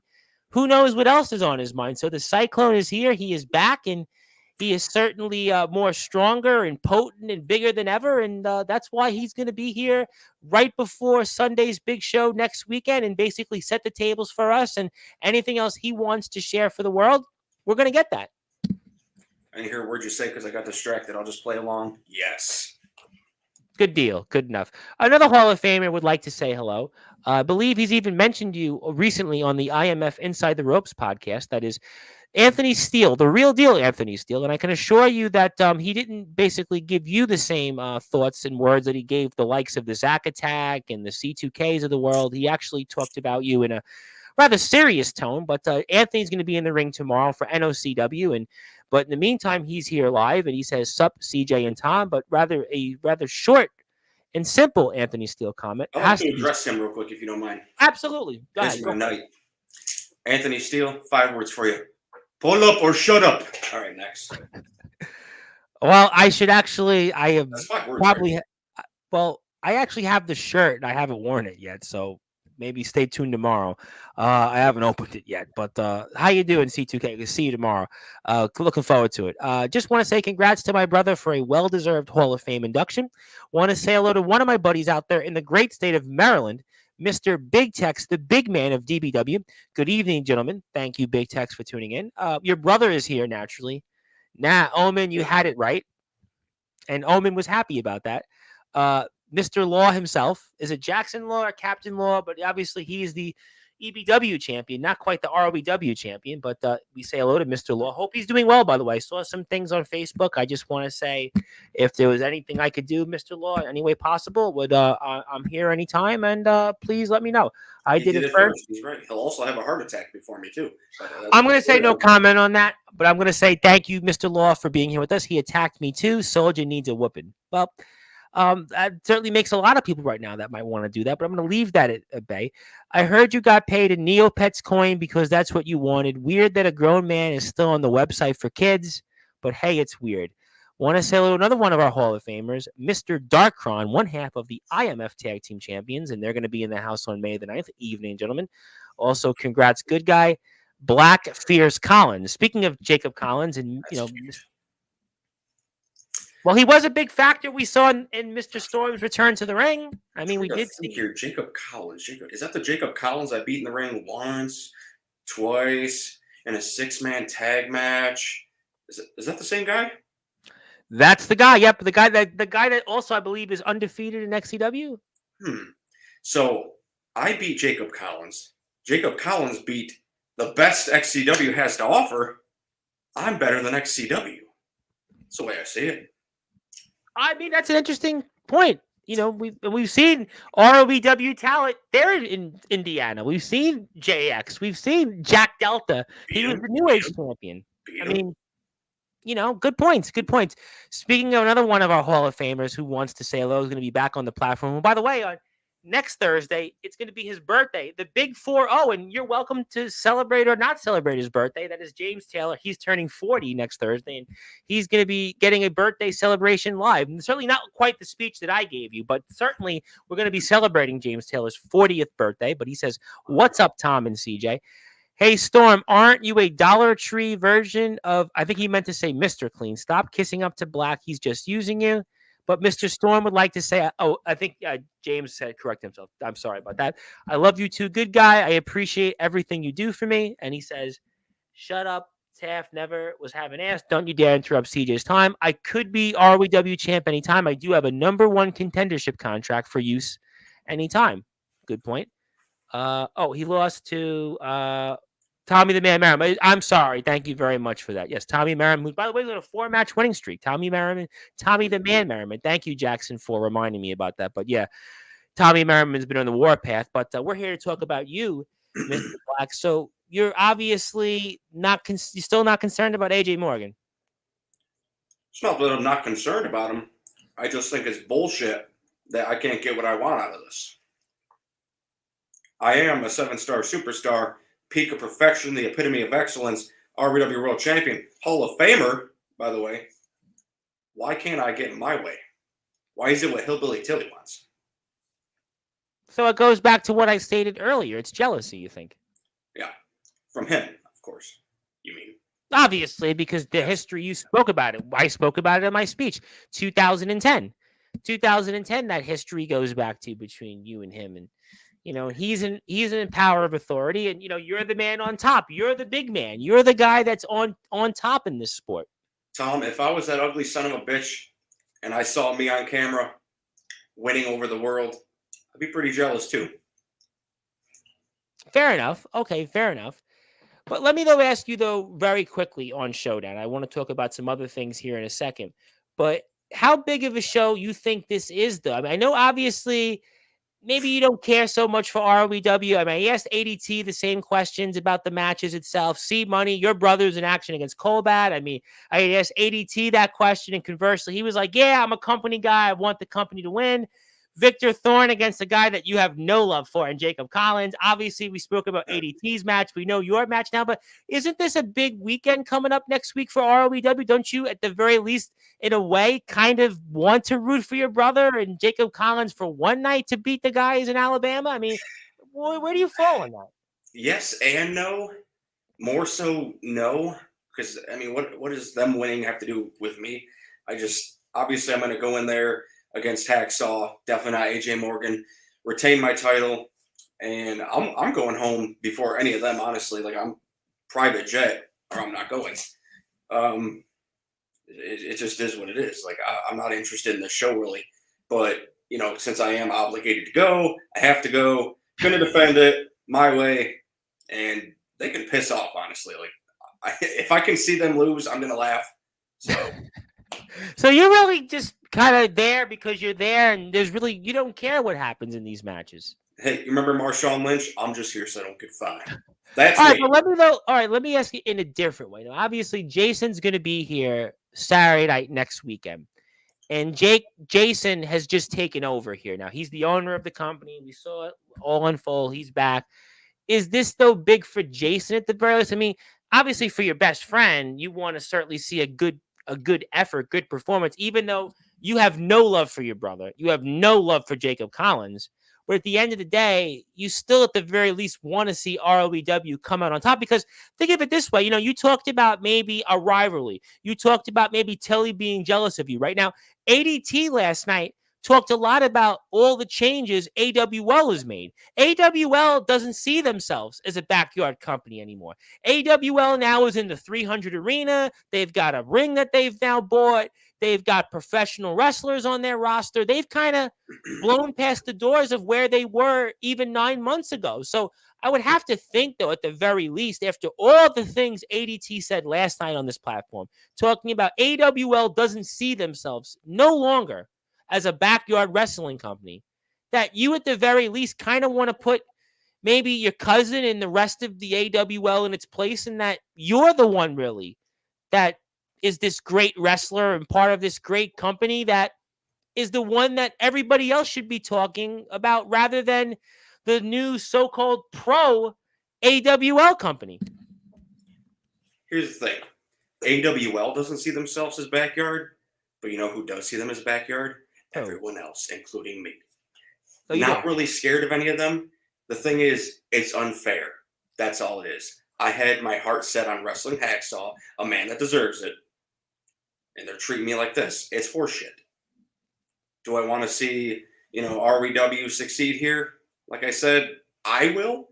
who knows what else is on his mind. So the Cyclone is here. He is back, and he is certainly more stronger and potent and bigger than ever, and that's why he's going to be here right before Sunday's big show next weekend and basically set the tables for us, and anything else he wants to share for the world, we're going to get that. I didn't hear a word you say because I got distracted. I'll just play along. Yes. Good deal. Good enough. Another Hall of Famer would like to say hello. I believe he's even mentioned you recently on the IMF Inside the Ropes podcast. That is Anthony Steele, the real deal Anthony Steele. And I can assure you that he didn't basically give you the same thoughts and words that he gave the likes of the Zack Attack and the C2Ks of the world. He actually talked about you in a rather serious tone, but Anthony's going to be in the ring tomorrow for NOCW, but in the meantime, he's here live, and he says, "Sup, CJ and Tom," but rather short and simple Anthony Steele comment. I like to address him real quick, if you don't mind. Absolutely. Go This ahead. is my night. Anthony Steele, 5 words for you. Pull up or shut up. All right, next. Well, I should actually, I have That's 5 words. probably, Right? well, I actually have the shirt, and I haven't worn it yet, so maybe stay tuned tomorrow. I haven't opened it yet, but how you doing, C2K? We'll see you tomorrow. Looking forward to it. Just want to say congrats to my brother for a well-deserved Hall of Fame induction. Want to say hello to one of my buddies out there in the great state of Maryland, Mr. Big Tex, the big man of DBW. Good evening, gentlemen. Thank you, Big Tex, for tuning in. Your brother is here, naturally. Nah, Omen, you had it right. And Omen was happy about that. Mr. Law himself. Is it Jackson Law or Captain Law? But obviously he is the EBW champion, not quite the ROBW champion, but we say hello to Mr. Law. Hope he's doing well, by the way. I saw some things on Facebook. I just want to say if there was anything I could do, Mr. Law, any way possible, I'm here anytime, and please let me know. I did it first. He's right. He'll also have a heart attack before me, too. I'm going to say no comment on that, but I'm going to say thank you, Mr. Law, for being here with us. He attacked me, too. Soldier needs a whooping. Well, that certainly makes a lot of people right now that might want to do that, but I'm going to leave that at bay. I heard you got paid a Neopets coin because that's what you wanted. Weird that a grown man is still on the website for kids, but hey, it's weird. Want to say hello to another one of our Hall of Famers, Mr. Darkron, one half of the IMF Tag Team Champions, and they're going to be in the house on May the 9th. Evening, gentlemen. Also, congrats, good guy, Black Fierce Collins. Speaking of Jacob Collins, and well, he was a big factor we saw in Mr. Storm's return to the ring. I mean, we did see here. Jacob Collins. Is that the Jacob Collins I beat in the ring once, twice, in a 6-man tag match? Is that the same guy? That's the guy. Yep, the guy that also I believe is undefeated in XCW. So I beat Jacob Collins. Jacob Collins beat the best XCW has to offer. I'm better than XCW. That's the way I see it. I mean, that's an interesting point. You know, we've seen ROBW talent there in Indiana. We've seen JX. We've seen Jack Delta. He was the New Age champion. I mean, you know, good points. Good points. Speaking of another one of our Hall of Famers who wants to say hello is going to be back on the platform. Well, by the way, on next Thursday, it's going to be his birthday, the Big 4-0, and you're welcome to celebrate or not celebrate his birthday. That is James Taylor. He's turning 40 next Thursday, and he's going to be getting a birthday celebration live. And certainly not quite the speech that I gave you, but certainly we're going to be celebrating James Taylor's 40th birthday. But he says, "What's up, Tom and CJ? Hey, Storm, aren't you a Dollar Tree version of," I think he meant to say Mr. Clean. Stop kissing up to Black. He's just using you. But Mr. Storm would like to say, I think James said correct himself. I'm sorry about that. I love you too. Good guy. I appreciate everything you do for me. And he says, shut up. Taft never was having ass. Don't you dare interrupt CJ's time. I could be ROW champ anytime. I do have a #1 contendership contract for use anytime. Good point. He lost to Tommy the Man Merriman. I'm sorry. Thank you very much for that. Yes, Tommy Merriman, who, by the way, is on a 4-match winning streak. Tommy the Man Merriman. Thank you, Jackson, for reminding me about that. But yeah, Tommy Merriman's been on the warpath. But we're here to talk about you, Mr. Black. So you're obviously you're still not concerned about AJ Morgan. It's not that I'm not concerned about him. I just think it's bullshit that I can't get what I want out of this. I am a 7-star superstar, peak of perfection, the epitome of excellence, ROW World Champion, Hall of Famer, by the way. Why can't I get in my way? Why is it what Hillbilly Tilly wants? So it goes back to what I stated earlier. It's jealousy, you think? Yeah. From him, of course, you mean. Obviously, because the history, you spoke about it. I spoke about it in my speech. 2010. 2010, that history goes back to between you and him. And, he's in power of authority. And, you're the man on top. You're the big man. You're the guy that's on top in this sport. Tom, if I was that ugly son of a bitch and I saw me on camera winning over the world, I'd be pretty jealous too. Fair enough. Okay, fair enough. But let me, though, ask you, though, very quickly on Showdown. I want to talk about some other things here in a second. But how big of a show you think this is, though? I mean, I know, obviously, maybe you don't care so much for ROW. I mean, I asked ADT the same questions about the matches itself. See, Money, your brother's in action against Colbat. I mean, I asked ADT that question, and conversely, he was like, yeah, I'm a company guy. I want the company to win. Victor Thorne against a guy that you have no love for, and Jacob Collins. Obviously, we spoke about ADT's match. We know your match now, but isn't this a big weekend coming up next week for ROW? Don't you, at the very least, in a way, kind of want to root for your brother and Jacob Collins for one night to beat the guys in Alabama? I mean, where do you fall on that? Yes and no. More so no. Because, I mean, what does them winning have to do with me? Obviously, I'm going to go in there against Hacksaw, definitely not AJ Morgan, retain my title, and I'm going home before any of them, honestly. Like, I'm private jet, or I'm not going. It just is what it is. Like, I'm not interested in the show, really. But, since I am obligated to go, I have to go. Going to defend it my way, and they can piss off, honestly. Like, if I can see them lose, I'm going to laugh. So you're really just kind of there because you're there, and you don't care what happens in these matches. Hey, you remember Marshawn Lynch? I'm just here so I don't get fined. That's all right, me. But let me ask you in a different way. Now, obviously, Jason's going to be here Saturday night next weekend, and Jason has just taken over here. Now, he's the owner of the company. We saw it all unfold. He's back. Is this, though, big for Jason at the very least? I mean, obviously, for your best friend, you want to certainly see a good effort, good performance, even though you have no love for your brother. You have no love for Jacob Collins. But at the end of the day, you still at the very least want to see ROW come out on top, because think of it this way. You talked about maybe a rivalry. You talked about maybe Tilly being jealous of you. Right now, ADT last night talked a lot about all the changes AWL has made. AWL doesn't see themselves as a backyard company anymore. AWL now is in the 300 arena. They've got a ring that they've now bought. They've got professional wrestlers on their roster. They've kind of blown past the doors of where they were even 9 months ago. So I would have to think, though, at the very least, after all the things ADT said last night on this platform, talking about AWL doesn't see themselves no longer as a backyard wrestling company, that you at the very least kind of want to put maybe your cousin and the rest of the AWL in its place, and that you're the one really that is this great wrestler and part of this great company that is the one that everybody else should be talking about rather than the new so-called pro AWL company. Here's the thing. AWL doesn't see themselves as backyard, but you know who does see them as backyard? Everyone else, including me. Not really scared of any of them. The thing is, it's unfair. That's all it is. I had my heart set on wrestling Hacksaw, a man that deserves it, and they're treating me like this. It's horseshit. Do I want to see, RWW succeed here? Like I said, I will.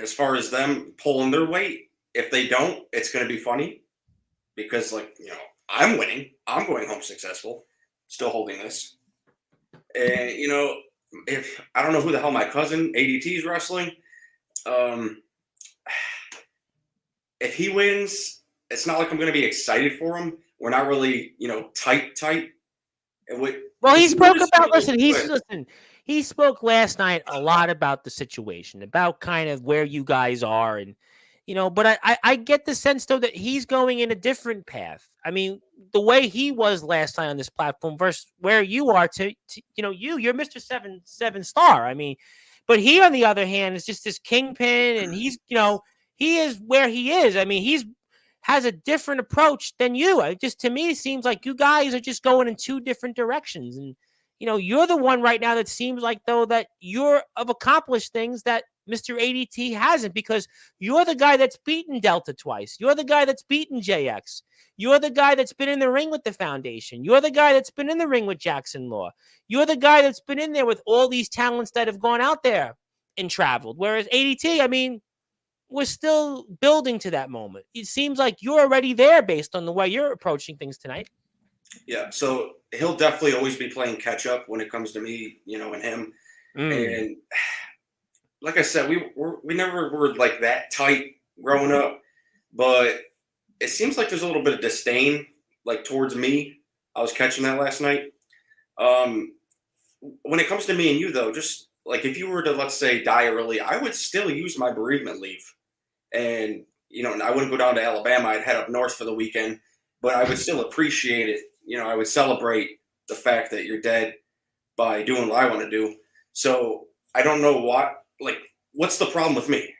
As far as them pulling their weight, if they don't, it's going to be funny because, I'm winning. I'm going home successful, still holding this. And, if I don't know who the hell my cousin ADT is wrestling, um, if he wins, it's not like I'm going to be excited for him. We're not really, tight. Well, he If spoke wins, about good. he spoke last night a lot about the situation, about kind of where you guys are, and but I get the sense though that he's going in a different path. I mean, the way he was last night on this platform versus where you are to you're Mr. Seven Star. I mean, but he on the other hand is just this kingpin, and he's he is where he is. I mean, he's has a different approach than you. It just to me it seems like you guys are just going in two different directions, and you're the one right now that seems like though that you're have accomplished things that Mr. ADT hasn't, because you're the guy that's beaten Delta twice. You're the guy that's beaten JX. You're the guy that's been in the ring with the Foundation. You're the guy that's been in the ring with Jackson Law. You're the guy that's been in there with all these talents that have gone out there and traveled. Whereas ADT, I mean, we're still building to that moment. It seems like you're already there based on the way you're approaching things tonight. Yeah, so he'll definitely always be playing catch up when it comes to me, and him. And like I said, we never were like that tight growing up, but it seems like there's a little bit of disdain like towards me. I was catching that last night. When it comes to me and you though, just like if you were to, let's say, die early, I would still use my bereavement leave. And, I wouldn't go down to Alabama. I'd head up north for the weekend, but I would still appreciate it. I would celebrate the fact that you're dead by doing what I want to do. So I don't know what's the problem with me?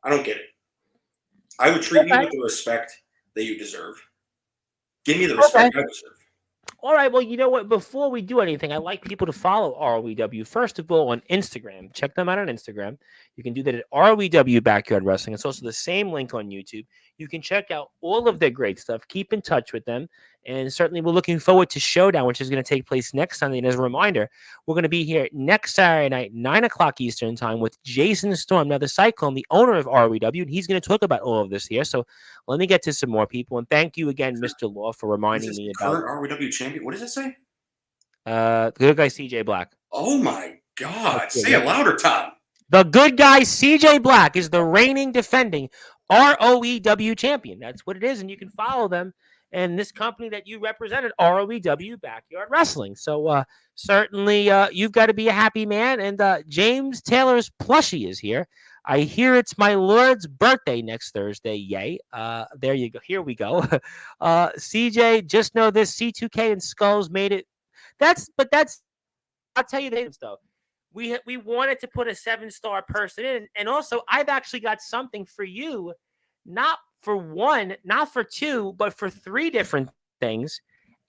I don't get it. I would treat you with the respect that you deserve. Give me the respect I deserve. All right. Well, you know what? Before we do anything, I'd like people to follow ROEW, first of all, on Instagram. Check them out on Instagram. You can do that at ROEW Backyard Wrestling. It's also the same link on YouTube. You can check out all of their great stuff. Keep in touch with them. And certainly we're looking forward to Showdown, which is going to take place next Sunday. And as a reminder, we're going to be here next Saturday night, 9 o'clock Eastern time, with Jason Storm, now the Cyclone, the owner of ROEW. And he's going to talk about all of this here. So let me get to some more people. And thank you again, Mr. Law, for reminding me about current ROEW champion. What does it say? The good guy CJ Black. Oh my God! Say it louder, Tom. The good guy CJ Black is the reigning, defending ROEW champion. That's what it is, and you can follow them and this company that you represented, ROEW Backyard Wrestling. So certainly you've got to be a happy man. And James Taylor's plushie is here. I hear it's my Lord's birthday next Thursday. Yay. There you go. Here we go. CJ, just know this, C2K and Skulls made it. I'll tell you this, though. We wanted to put a 7-star person in. And also, I've actually got something for you, not for one, not for two, but for 3 different things.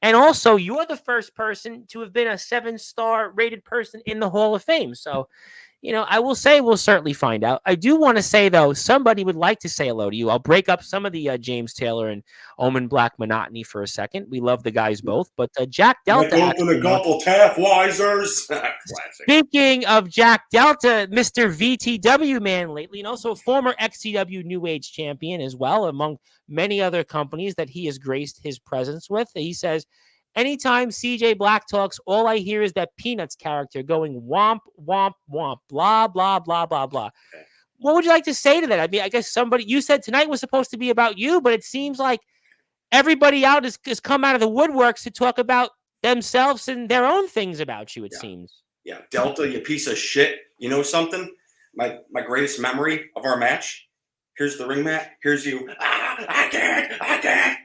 And also, you're the first person to have been a 7-star rated person in the Hall of Fame. So, I will say we'll certainly find out. I do want to say, though, somebody would like to say hello to you. I'll break up some of the James Taylor and Omen Black monotony for a second. We love the guys both. But Jack Delta. Open a couple Taftweisers. Speaking of Jack Delta, Mr. VTW man lately, and also former XCW New Age champion as well, among many other companies that he has graced his presence with. He says, anytime CJ Black talks, all I hear is that Peanuts character going womp, womp, womp, blah, blah, blah, blah, blah. Okay. What would you like to say to that? I mean, I guess you said tonight was supposed to be about you, but it seems like everybody out has come out of the woodworks to talk about themselves and their own things about you, it seems. Yeah, Delta, you piece of shit. You know something? My greatest memory of our match, here's the ring mat, here's you. I can't.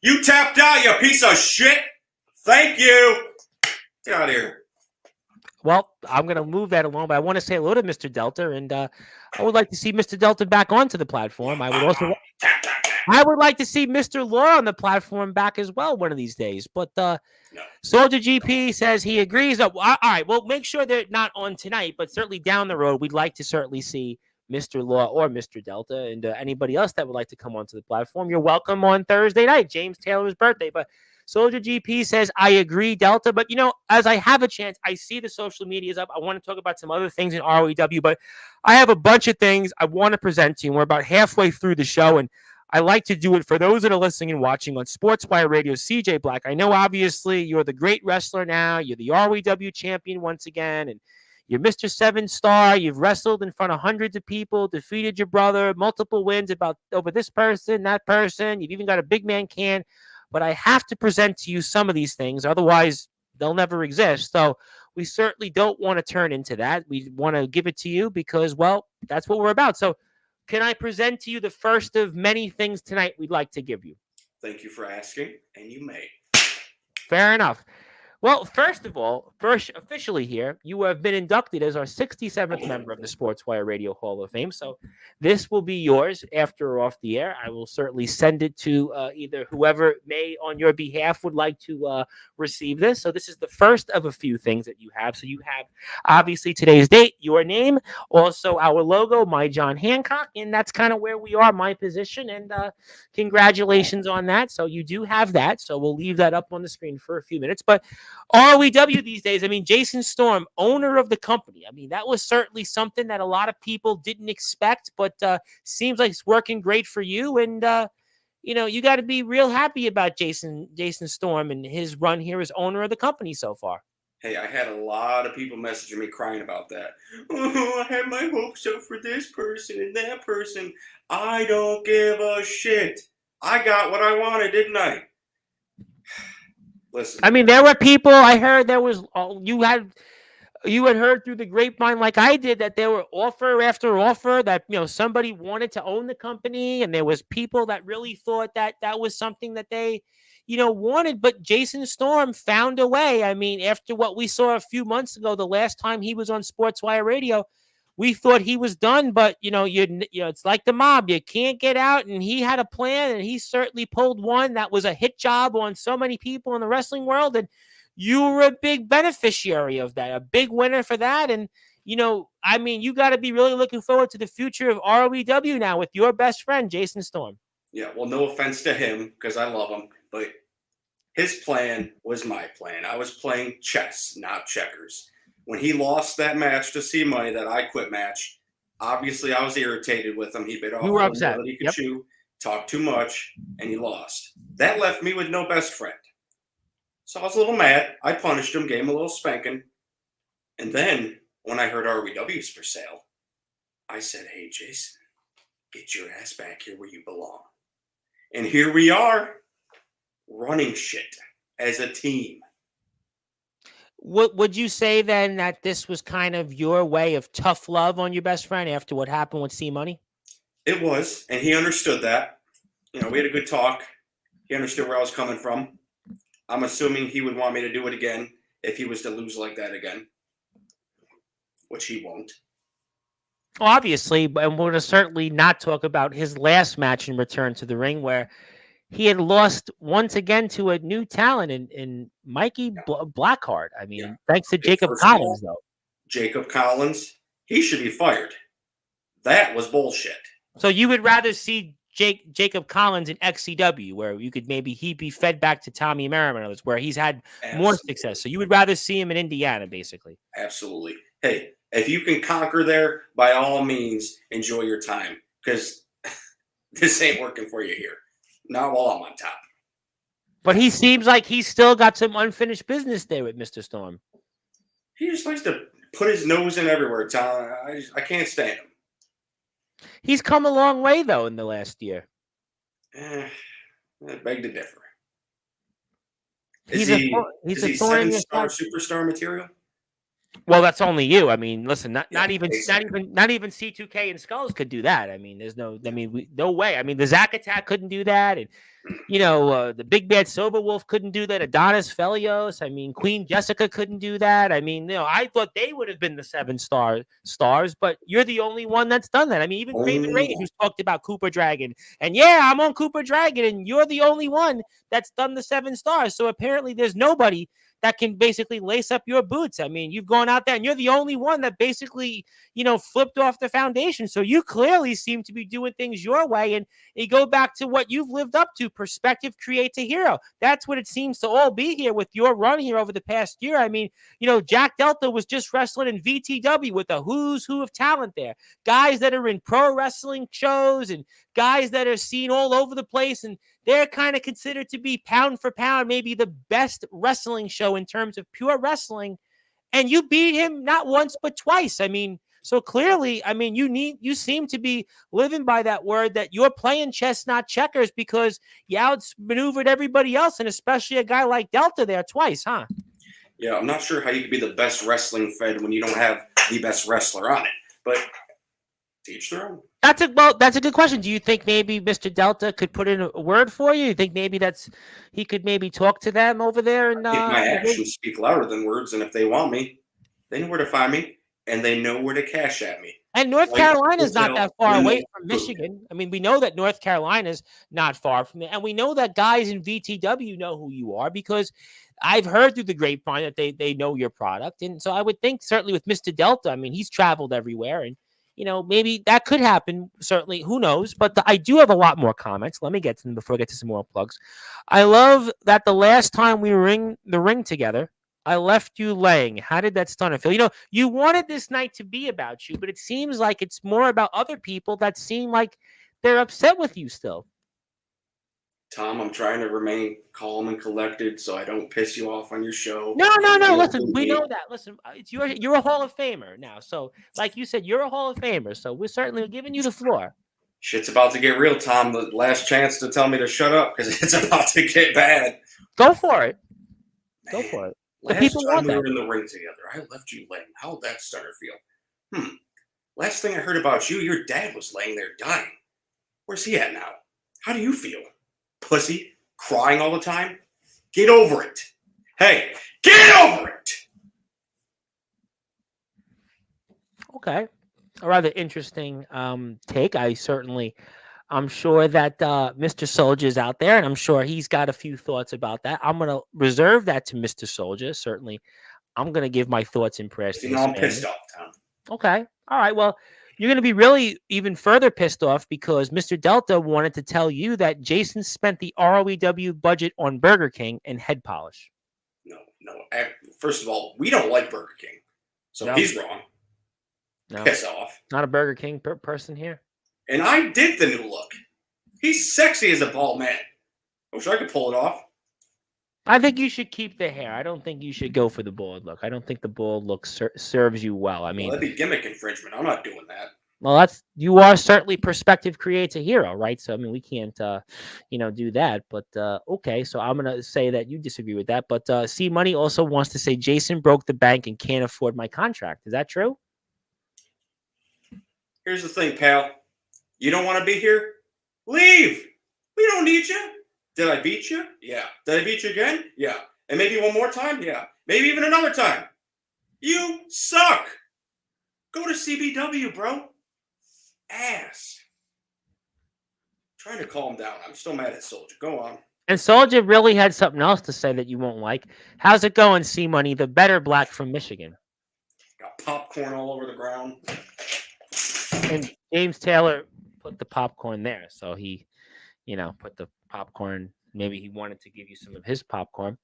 You tapped out, you piece of shit. Thank you. Get out of here. Well, I'm going to move that along, but I want to say hello to Mr. Delta, and I would like to see Mr. Delta back onto the platform. I would like to see Mr. Law on the platform back as well one of these days. But Soldier GP says he agrees. All right, well, make sure they're not on tonight, but certainly down the road, we'd like to certainly see Mr. Law or Mr. Delta, and anybody else that would like to come onto the platform, you're welcome on Thursday night, James Taylor's birthday. But Soldier GP says, I agree, Delta. But, as I have a chance, I see the social medias up. I want to talk about some other things in ROEW, but I have a bunch of things I want to present to you. We're about halfway through the show, and I like to do it for those that are listening and watching on Sportswire Radio. CJ Black, I know obviously you're the great wrestler now. You're the ROEW champion once again, and you're Mr. 7-Star. You've wrestled in front of hundreds of people, defeated your brother, multiple wins over this person, that person. You've even got a big man can. But I have to present to you some of these things. Otherwise, they'll never exist. So we certainly don't want to turn into that. We want to give it to you because, well, that's what we're about. So can I present to you the first of many things tonight we'd like to give you? Thank you for asking, and you may. Fair enough. Well, first officially here, you have been inducted as our 67th member of the Sportswire Radio Hall of Fame. So this will be yours after or off the air. I will certainly send it to either whoever may on your behalf would like to receive this. So this is the first of a few things that you have. So you have obviously today's date, your name, also our logo, My John Hancock, and that's kind of where we are, my position. And congratulations on that. So you do have that. So we'll leave that up on the screen for a few minutes. But ROEW these days, I mean, Jason Storm, owner of the company. I mean, that was certainly something that a lot of people didn't expect, but seems like it's working great for you. And, you got to be real happy about Jason Storm and his run here as owner of the company so far. Hey, I had a lot of people messaging me crying about that. Oh, I had my hopes up for this person and that person. I don't give a shit. I got what I wanted, didn't I? Listen. I mean, there were people I heard there was you had heard through the grapevine like I did that there were offer after offer that somebody wanted to own the company, and there was people that really thought that was something that they wanted, but Jason Storm found a way. I mean, after what we saw a few months ago, the last time he was on Sportswire Radio, we thought he was done, but it's like the mob. You can't get out, and he had a plan, and he certainly pulled one that was a hit job on so many people in the wrestling world, and you were a big beneficiary of that, a big winner for that. And I mean, you got to be really looking forward to the future of ROEW now with your best friend Jason Storm. Yeah, well, no offense to him because I love him, but his plan was my plan. I was playing chess, not checkers. When he lost that match to See Money, that I Quit match, obviously I was irritated with him. He bit off You were upset. That he could chew, talked too much, and he lost. That left me with no best friend. So I was a little mad. I punished him, gave him a little spanking. And then when I heard ROEW's for sale, I said, hey, Jason, get your ass back here where you belong. And here we are, running shit as a team. Would you say then that this was kind of your way of tough love on your best friend after what happened with C Money? It was, and he understood that. We had a good talk. He understood where I was coming from. I'm assuming he would want me to do it again if he was to lose like that again, which he won't. Obviously, and we're going to certainly not talk about his last match in Return to the Ring, where he had lost once again to a new talent in Mikey Blackheart. I mean, thanks to Jacob Collins, though. Jacob Collins, he should be fired. That was bullshit. So you would rather see Jacob Collins in XCW, where you could he'd be fed back to Tommy Merriman, where he's had more success. So you would rather see him in Indiana, basically. Absolutely. Hey, if you can conquer there, by all means, enjoy your time, because this ain't working for you here. Not while I'm on top. But he seems like he's still got some unfinished business there with Mr. Storm. He just likes to put his nose in everywhere, Tom. I can't stand him. He's come a long way, though, in the last year. I beg to differ. He's he a 7-star superstar material? Well, that's only you. I mean, listen, not even C2K and Skulls could do that. I mean, no way. I mean, the Zack Attack couldn't do that, and the Big Bad Silver Wolf couldn't do that. Adonis Felios, I mean, Queen Jessica couldn't do that. I mean, I thought they would have been the 7-stars, but you're the only one that's done that. I mean, even Craven Ray, who's talked about Cooper Dragon, and yeah, I'm on Cooper Dragon, and you're the only one that's done the 7 stars. So apparently, there's nobody that can basically lace up your boots. I mean, you've gone out there and you're the only one that basically, flipped off the foundation. So you clearly seem to be doing things your way. And you go back to what you've lived up to. Perspective creates a hero. That's what it seems to all be here with your run here over the past year. I mean, Jack Delta was just wrestling in VTW with a who's who of talent there. Guys that are in pro wrestling shows and guys that are seen all over the place. And they're kind of considered to be pound for pound, maybe the best wrestling show in terms of pure wrestling. And you beat him not once, but twice. I mean, so clearly, I mean, you seem to be living by that word that you're playing chess, not checkers, because you outmaneuvered everybody else, and especially a guy like Delta there twice, huh? Yeah, I'm not sure how you could be the best wrestling fed when you don't have the best wrestler on it, but to each their own. That's a good question. Do you think maybe Mr. Delta could put in a word for you? You think maybe he could maybe talk to them over there? And I think my actions speak louder than words, and if they want me, they know where to find me, and they know where to cash at me. And North Carolina is not that far away from Michigan. I mean, we know that North Carolina is not far from it, and we know that guys in VTW know who you are because I've heard through the grapevine that they know your product, and so I would think certainly with Mr. Delta, I mean, he's traveled everywhere, and maybe that could happen. Certainly, who knows? But I do have a lot more comments. Let me get to them before I get to some more plugs. I love that the last time we were in the ring together, I left you laying. How did that stunner feel? You wanted this night to be about you, but it seems like it's more about other people that seem like they're upset with you still. Tom, I'm trying to remain calm and collected so I don't piss you off on your show. No. Listen, we know that. Listen, you're a Hall of Famer now. So, like you said, you're a Hall of Famer. So we're certainly giving you the floor. Shit's about to get real, Tom. The last chance to tell me to shut up because it's about to get bad. Go for it. Man, Go for it. Last time we were in the ring together, I left you laying. How'd that stunner feel? Last thing I heard about you, your dad was laying there dying. Where's he at now? How do you feel? Pussy? Crying all the time? Get over it. Hey, get over it! Okay. A rather interesting take. I'm sure that Mr. Soldier's out there, and I'm sure he's got a few thoughts about that. I'm going to reserve that to Mr. Soldier. Certainly, I'm going to give my thoughts and prayers to this I'm man. pissed off, Tom. Okay. All right. Well, you're going to be really even further pissed off because Mr. Delta wanted to tell you that Jason spent the ROEW budget on Burger King and head polish. No. First of all, we don't like Burger King, so he's wrong. No. Piss off. Not a Burger King person here. And I did the new look. He's sexy as a bald man. I wish I could pull it off. I think you should keep the hair. I don't think you should go for the bald look. I don't think the bald look serves you well. I mean, that'd be gimmick infringement. I'm not doing that. Well, you are certainly perspective creates a hero, right? So I mean, we can't, do that. But okay, so I'm gonna say that you disagree with that. But C Money also wants to say Jason broke the bank and can't afford my contract. Is that true? Here's the thing, pal. You don't want to be here? Leave. We don't need you. Did I beat you? Yeah. Did I beat you again? Yeah. And maybe one more time? Yeah. Maybe even another time. You suck. Go to CBW, bro. Ass. Trying to calm down. I'm still mad at Soldier. Go on. And Soldier really had something else to say that you won't like. How's it going, C Money? The better black from Michigan. Got popcorn all over the ground. And James Taylor put the popcorn there. So he, put the popcorn. Maybe he wanted to give you some of his popcorn.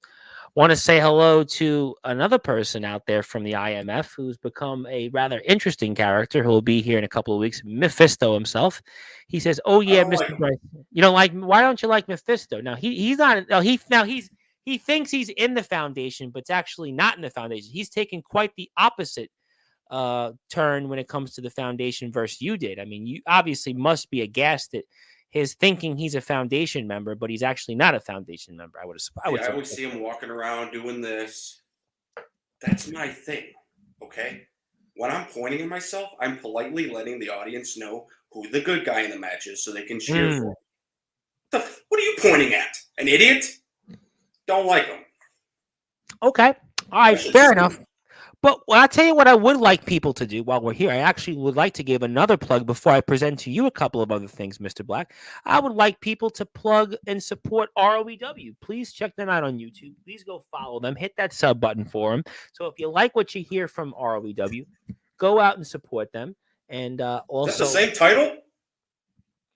Want to say hello to another person out there from the IMF who's become a rather interesting character who will be here in a couple of weeks. Mephisto himself. He says, "Oh yeah, Mr. Bryce, you don't like? Why don't you like Mephisto?" Now he's not. He thinks he's in the foundation, but it's actually not in the foundation. He's taken quite the opposite turn when it comes to the foundation versus you did. I mean, you obviously must be aghast at his thinking he's a foundation member, but he's actually not a foundation member. I would see him walking around doing this. That's my thing, okay? When I'm pointing at myself, I'm politely letting the audience know who the good guy in the match is so they can cheer for him. What are you pointing at? An idiot? Don't like him. Okay. All right, fair enough. But I'll tell you what I would like people to do while we're here. I actually would like to give another plug before I present to you a couple of other things, Mr. Black. I would like people to plug and support ROEW. Please check them out on YouTube. Please go follow them. Hit that sub button for them. So if you like what you hear from ROEW, go out and support them. And Is also, that the same title?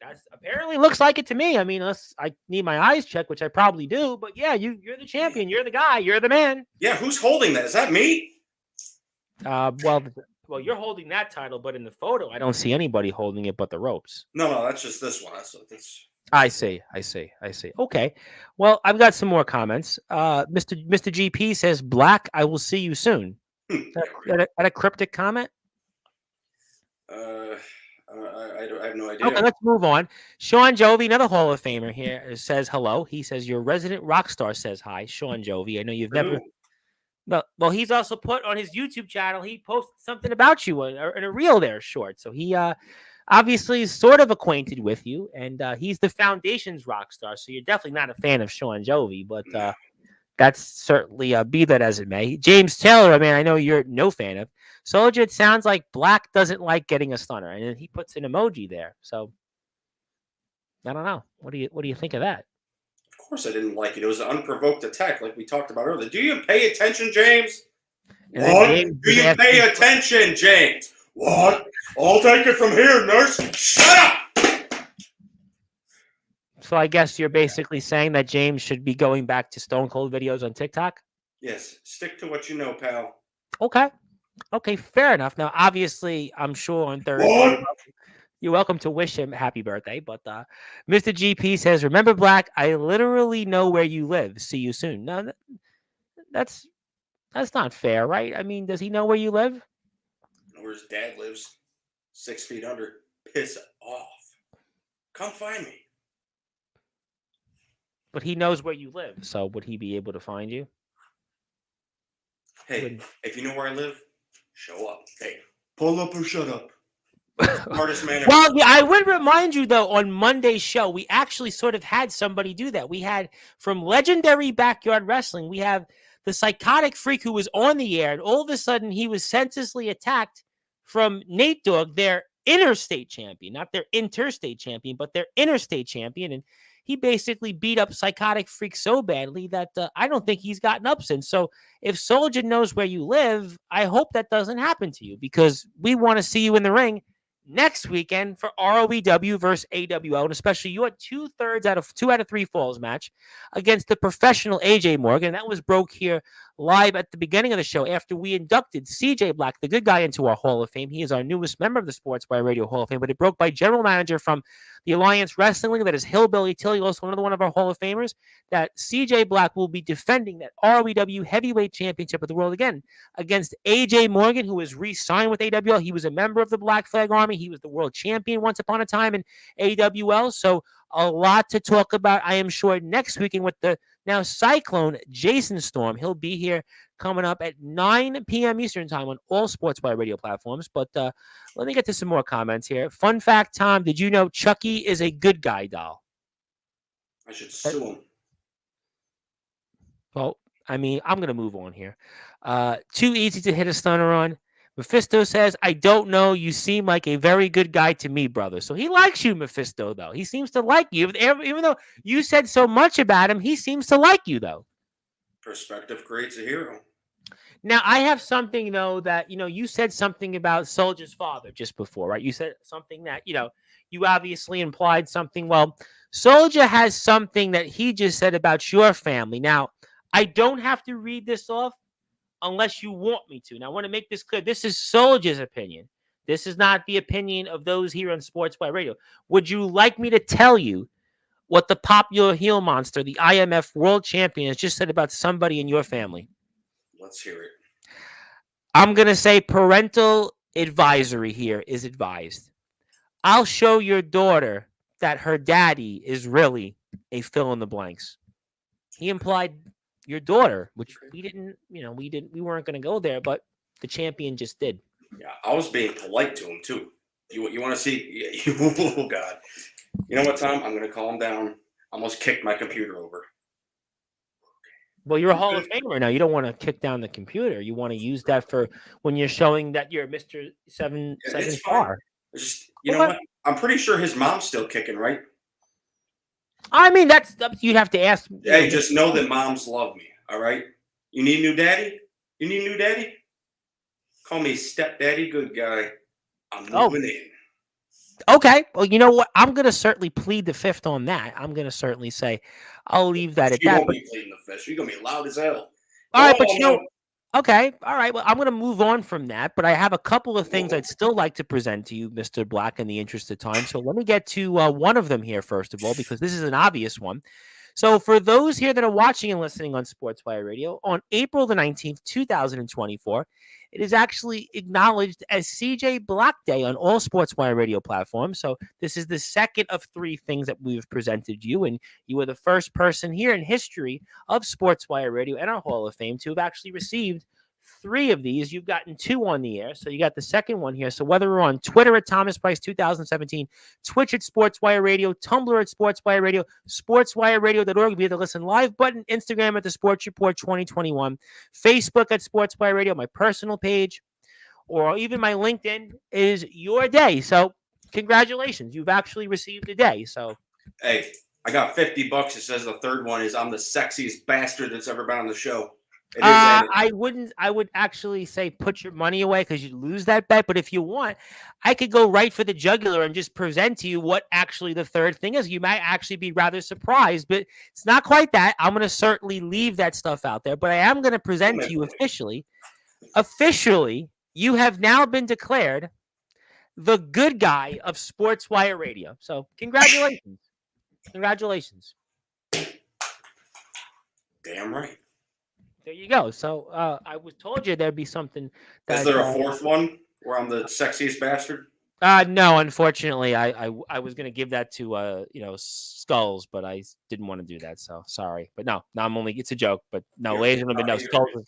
That apparently looks like it to me. I mean, unless I need my eyes checked, which I probably do. But yeah, you're the champion. You're the guy. You're the man. Yeah, who's holding that? Is that me? Well, you're holding that title, but in the photo, I don't see anybody holding it but the ropes. No, that's just this one. That's. I see. Okay. Well, I've got some more comments. Mr. GP says, "Black, I will see you soon." That a cryptic comment? I have no idea. Okay, let's move on. Sean Jovi, another Hall of Famer here, says hello. He says, "Your resident rock star says hi." Sean Jovi. I know you've never. Well, he's also put on his YouTube channel. He posted something about you in a reel there, short. So he obviously is sort of acquainted with you, and he's the Foundation's rock star. So you're definitely not a fan of Sean Jovi, but that's certainly be that as it may. James Taylor, I mean, I know you're no fan of. Soldier, it sounds like Black doesn't like getting a stunner, and then he puts an emoji there. So I don't know. What do you think of that? Of course, I didn't like it. It was an unprovoked attack, like we talked about earlier. Do you pay attention, James? What? Do you pay attention, James? What? I'll take it from here, nurse. Shut up! So I guess you're basically saying that James should be going back to Stone Cold videos on TikTok? Yes. Stick to what you know, pal. Okay, fair enough. Now, obviously, I'm sure on Thursday, you're welcome to wish him happy birthday. But Mr. GP says, "Remember, Black, I literally know where you live. See you soon." No, that's not fair, right? I mean, does he know where you live? I know where his dad lives. 6 feet under. Piss off. Come find me. But he knows where you live, so would he be able to find you? Hey, if you know where I live, show up. Hey, pull up or shut up. Smartest man ever. Well, yeah, I would remind you, though, on Monday's show, we actually sort of had somebody do that. We had, from Legendary Backyard Wrestling, we have the psychotic freak who was on the air, and all of a sudden he was senselessly attacked from Nate Dogg, their interstate champion, not their interstate champion, but their interstate champion, and he basically beat up psychotic freak so badly that I don't think he's gotten up since. So if Soldier knows where you live, I hope that doesn't happen to you, because we want to see you in the ring next weekend for ROEW versus AWL, and especially you had 2/3 out of 2 out of 3 falls match against the professional AJ Morgan. That was broke here live at the beginning of the show after we inducted CJ Black, the good guy, into our Hall of Fame. He is our newest member of the Sportswire Radio Hall of Fame, but it broke by general manager from the Alliance Wrestling League, that is Hillbilly Tilly, also another one of our Hall of Famers, that CJ Black will be defending that ROEW Heavyweight Championship of the World again against AJ Morgan, who is re-signed with AWL. He was a member of the Black Flag Army. He was the world champion once upon a time in AWL. So a lot to talk about, I am sure, next weekend with the now Cyclone Jason Storm. He'll be here coming up at 9 p.m. Eastern time on all Sportswire radio platforms. But let me get to some more comments here. Fun fact, Tom, did you know Chucky is a good guy doll? I should sue him. Well, I mean, I'm going to move on here. Too easy to hit a stunner on. Mephisto says, "I don't know. You seem like a very good guy to me, brother." So he likes you, Mephisto, though. He seems to like you. Even though you said so much about him, he seems to like you, though. Perspective creates a hero. Now, I have something, though, that, you said something about Soldier's father just before, right? You said something that, you obviously implied something. Well, Soldier has something that he just said about your family. Now, I don't have to read this off unless you want me to. Now, I want to make this clear. This is Soldier's opinion. This is not the opinion of those here on Sportswire Radio. Would you like me to tell you what the popular heel monster, the IMF world champion, has just said about somebody in your family? Let's hear it. I'm going to say parental advisory here is advised. I'll show your daughter that her daddy is really a fill in the blanks. He implied your daughter, which we weren't going to go there, but the champion just did. Yeah, I was being polite to him too. You want to see? Oh God! You know what, Tom? I'm going to calm down. I almost kicked my computer over. Well, you're a Hall of Famer now. You don't want to kick down the computer. You want to use that for when you're showing that you're Mr. Seven It's fine. Star. Just you know what? I'm pretty sure his mom's still kicking, right? I mean, that's you'd have to ask. Hey, just know that moms love me. All right. You need a new daddy? You need a new daddy? Call me stepdaddy. Good guy. I'm moving in. Okay. Well, you know what? I'm going to certainly plead the fifth on that. I'm going to certainly say I'll leave that at You that. won't be pleading the fifth. You're gonna be loud as hell. All right, but you know, okay, all right. Well, I'm going to move on from that, but I have a couple of things I'd still like to present to you, Mr. Black, in the interest of time. So let me get to one of them here first of all, because this is an obvious one. So for those here that are watching and listening on Sportswire Radio, on April the 19th, 2024, it is actually acknowledged as CJ Black Day on all Sportswire Radio platforms. So this is the second of three things that we've presented you, and you are the first person here in history of Sportswire Radio and our Hall of Fame to have actually received three of these. You've gotten two on the air, so you got the second one here. So whether we're on Twitter at Thomas Price 2017, Twitch at Sportswire Radio, Tumblr at Sportswire Radio, SportsWireRadio.org via the Listen Live button, Instagram at the Sports Report 2021, Facebook at Sportswire Radio, my personal page, or even my LinkedIn is your day. So congratulations, you've actually received a day. So hey, I got $50. It says the third one is I'm the sexiest bastard that's ever been on the show. I would actually say put your money away because you'd lose that bet. But if you want, I could go right for the jugular and just present to you what actually the third thing is. You might actually be rather surprised, but it's not quite that. I'm going to certainly leave that stuff out there, but I am going to present to you officially. Officially, you have now been declared the good guy of Sportswire Radio. So congratulations. Congratulations. Damn right. There you go. So I was told you there'd be something. Is there a fourth one where I'm the sexiest bastard? No, unfortunately, I was going to give that to Skulls, but I didn't want to do that. So sorry, but no, it's a joke. But no, ladies and gentlemen, no Skulls.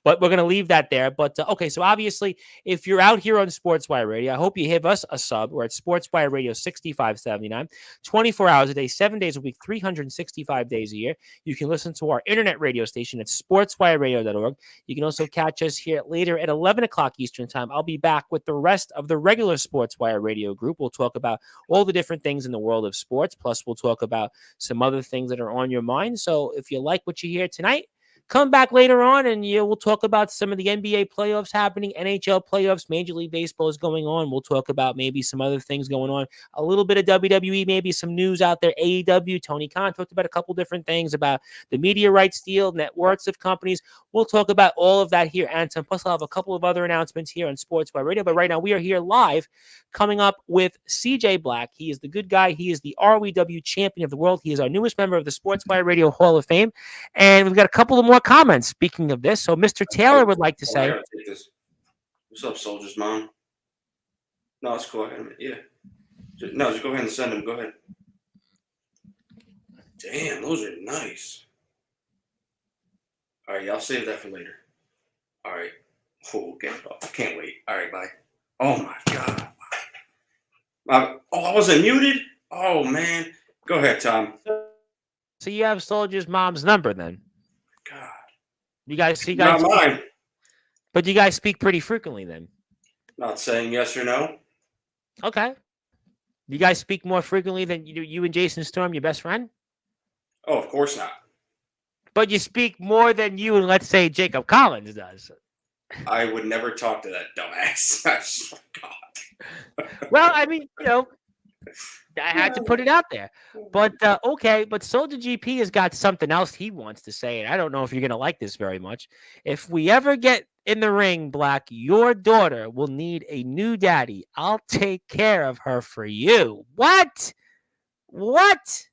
But we're going to leave that there. But okay, so obviously, if you're out here on Sportswire Radio, I hope you give us a sub. We're at Sportswire Radio 6579, 24 hours a day, 7 days a week, 365 days a year. You can listen to our internet radio station at sportswireradio.org. You can also catch us here later at 11 o'clock Eastern time. I'll be back with the rest of the regular Sportswire Radio group. We'll talk about all the different things in the world of sports. Plus, we'll talk about some other things that are on your mind. So if you like what you hear tonight, come back later on and we'll talk about some of the NBA playoffs happening, NHL playoffs, Major League Baseball is going on. We'll talk about maybe some other things going on, a little bit of WWE, maybe some news out there, AEW. Tony Khan talked about a couple different things about the media rights deal, net worths of companies. We'll talk about all of that here and some. Plus, I'll have a couple of other announcements here on Sportswire Radio. But right now, we are here live coming up with CJ Black. He is the good guy. He is the RWW champion of the world. He is our newest member of the Sportswire Radio Hall of Fame. And we've got a couple of more comments. Speaking of this, so Mr. Taylor would like to say, "What's up, Soldier's mom?" No, it's cool. Yeah, no, just go ahead and send them. Go ahead. Damn, those are nice. All right, I'll save that for later. All right. Oh, okay. I can't wait. All right, bye. Oh my god. I wasn't muted. Oh man. Go ahead, Tom. So you have Soldier's mom's number then? God. You guys Not mine. But you guys speak pretty frequently then? Not saying yes or no. Okay. You guys speak more frequently than you and Jason Storm, your best friend? Oh, of course not. But you speak more than you and, let's say, Jacob Collins does. I would never talk to that dumbass. God. Well, I mean, I had to put it out there. But, okay, but Soldier GP has got something else he wants to say, and I don't know if you're going to like this very much. If we ever get in the ring, Black, your daughter will need a new daddy. I'll take care of her for you. What? What?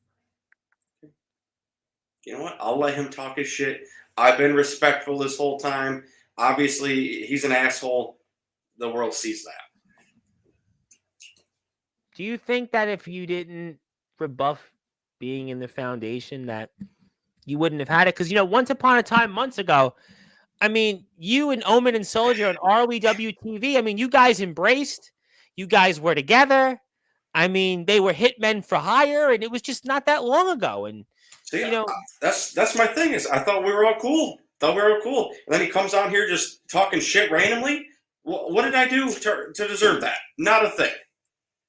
You know what? I'll let him talk his shit. I've been respectful this whole time. Obviously, he's an asshole. The world sees that. Do you think that if you didn't rebuff being in the foundation that you wouldn't have had it? Because, once upon a time, months ago, I mean, you and Omen and Soldier on RWW TV, I mean, you guys embraced. You guys were together. I mean, they were hitmen for hire, and it was just not that long ago. And See, you know, that's my thing. Is I thought we were all cool. Thought we were all cool, and then he comes on here just talking shit randomly. What did I do to deserve that? Not a thing.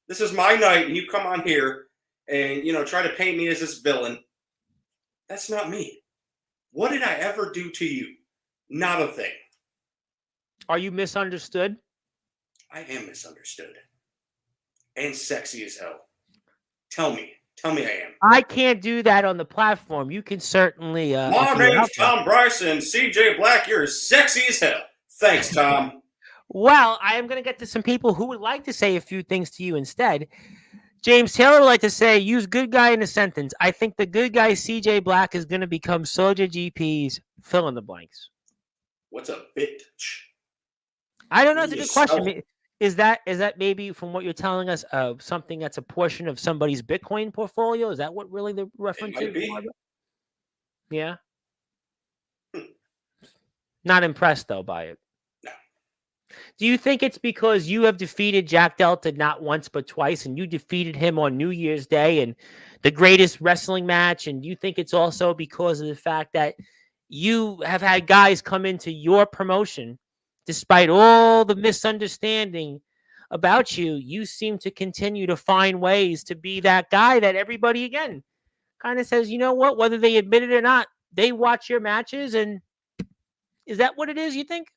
This is my night, and you come on here and try to paint me as this villain. That's not me. What did I ever do to you? Not a thing. are you misunderstood? I am misunderstood and sexy as hell. Tell me I am. I can't do that on the platform. You can certainly. My name's Tom Bryson. CJ Black, you're sexy as hell. Thanks, Tom. Well, I am going to get to some people who would like to say a few things to you instead. James Taylor would like to say, use good guy in a sentence. I think the good guy CJ Black is going to become Soldier GP's fill in the blanks. What's a bitch? I don't know. It's a good question. Is that maybe from what you're telling us something that's a portion of somebody's Bitcoin portfolio? Is that what really the reference is? Yeah. Not impressed though by it. No. Do you think it's because you have defeated Jack Delta not once but twice, and you defeated him on New Year's Day and the greatest wrestling match? And do you think it's also because of the fact that you have had guys come into your promotion, despite all the misunderstanding about you, you seem to continue to find ways to be that guy that everybody, again, kind of says, you know what, whether they admit it or not, they watch your matches. And is that what it is, you think?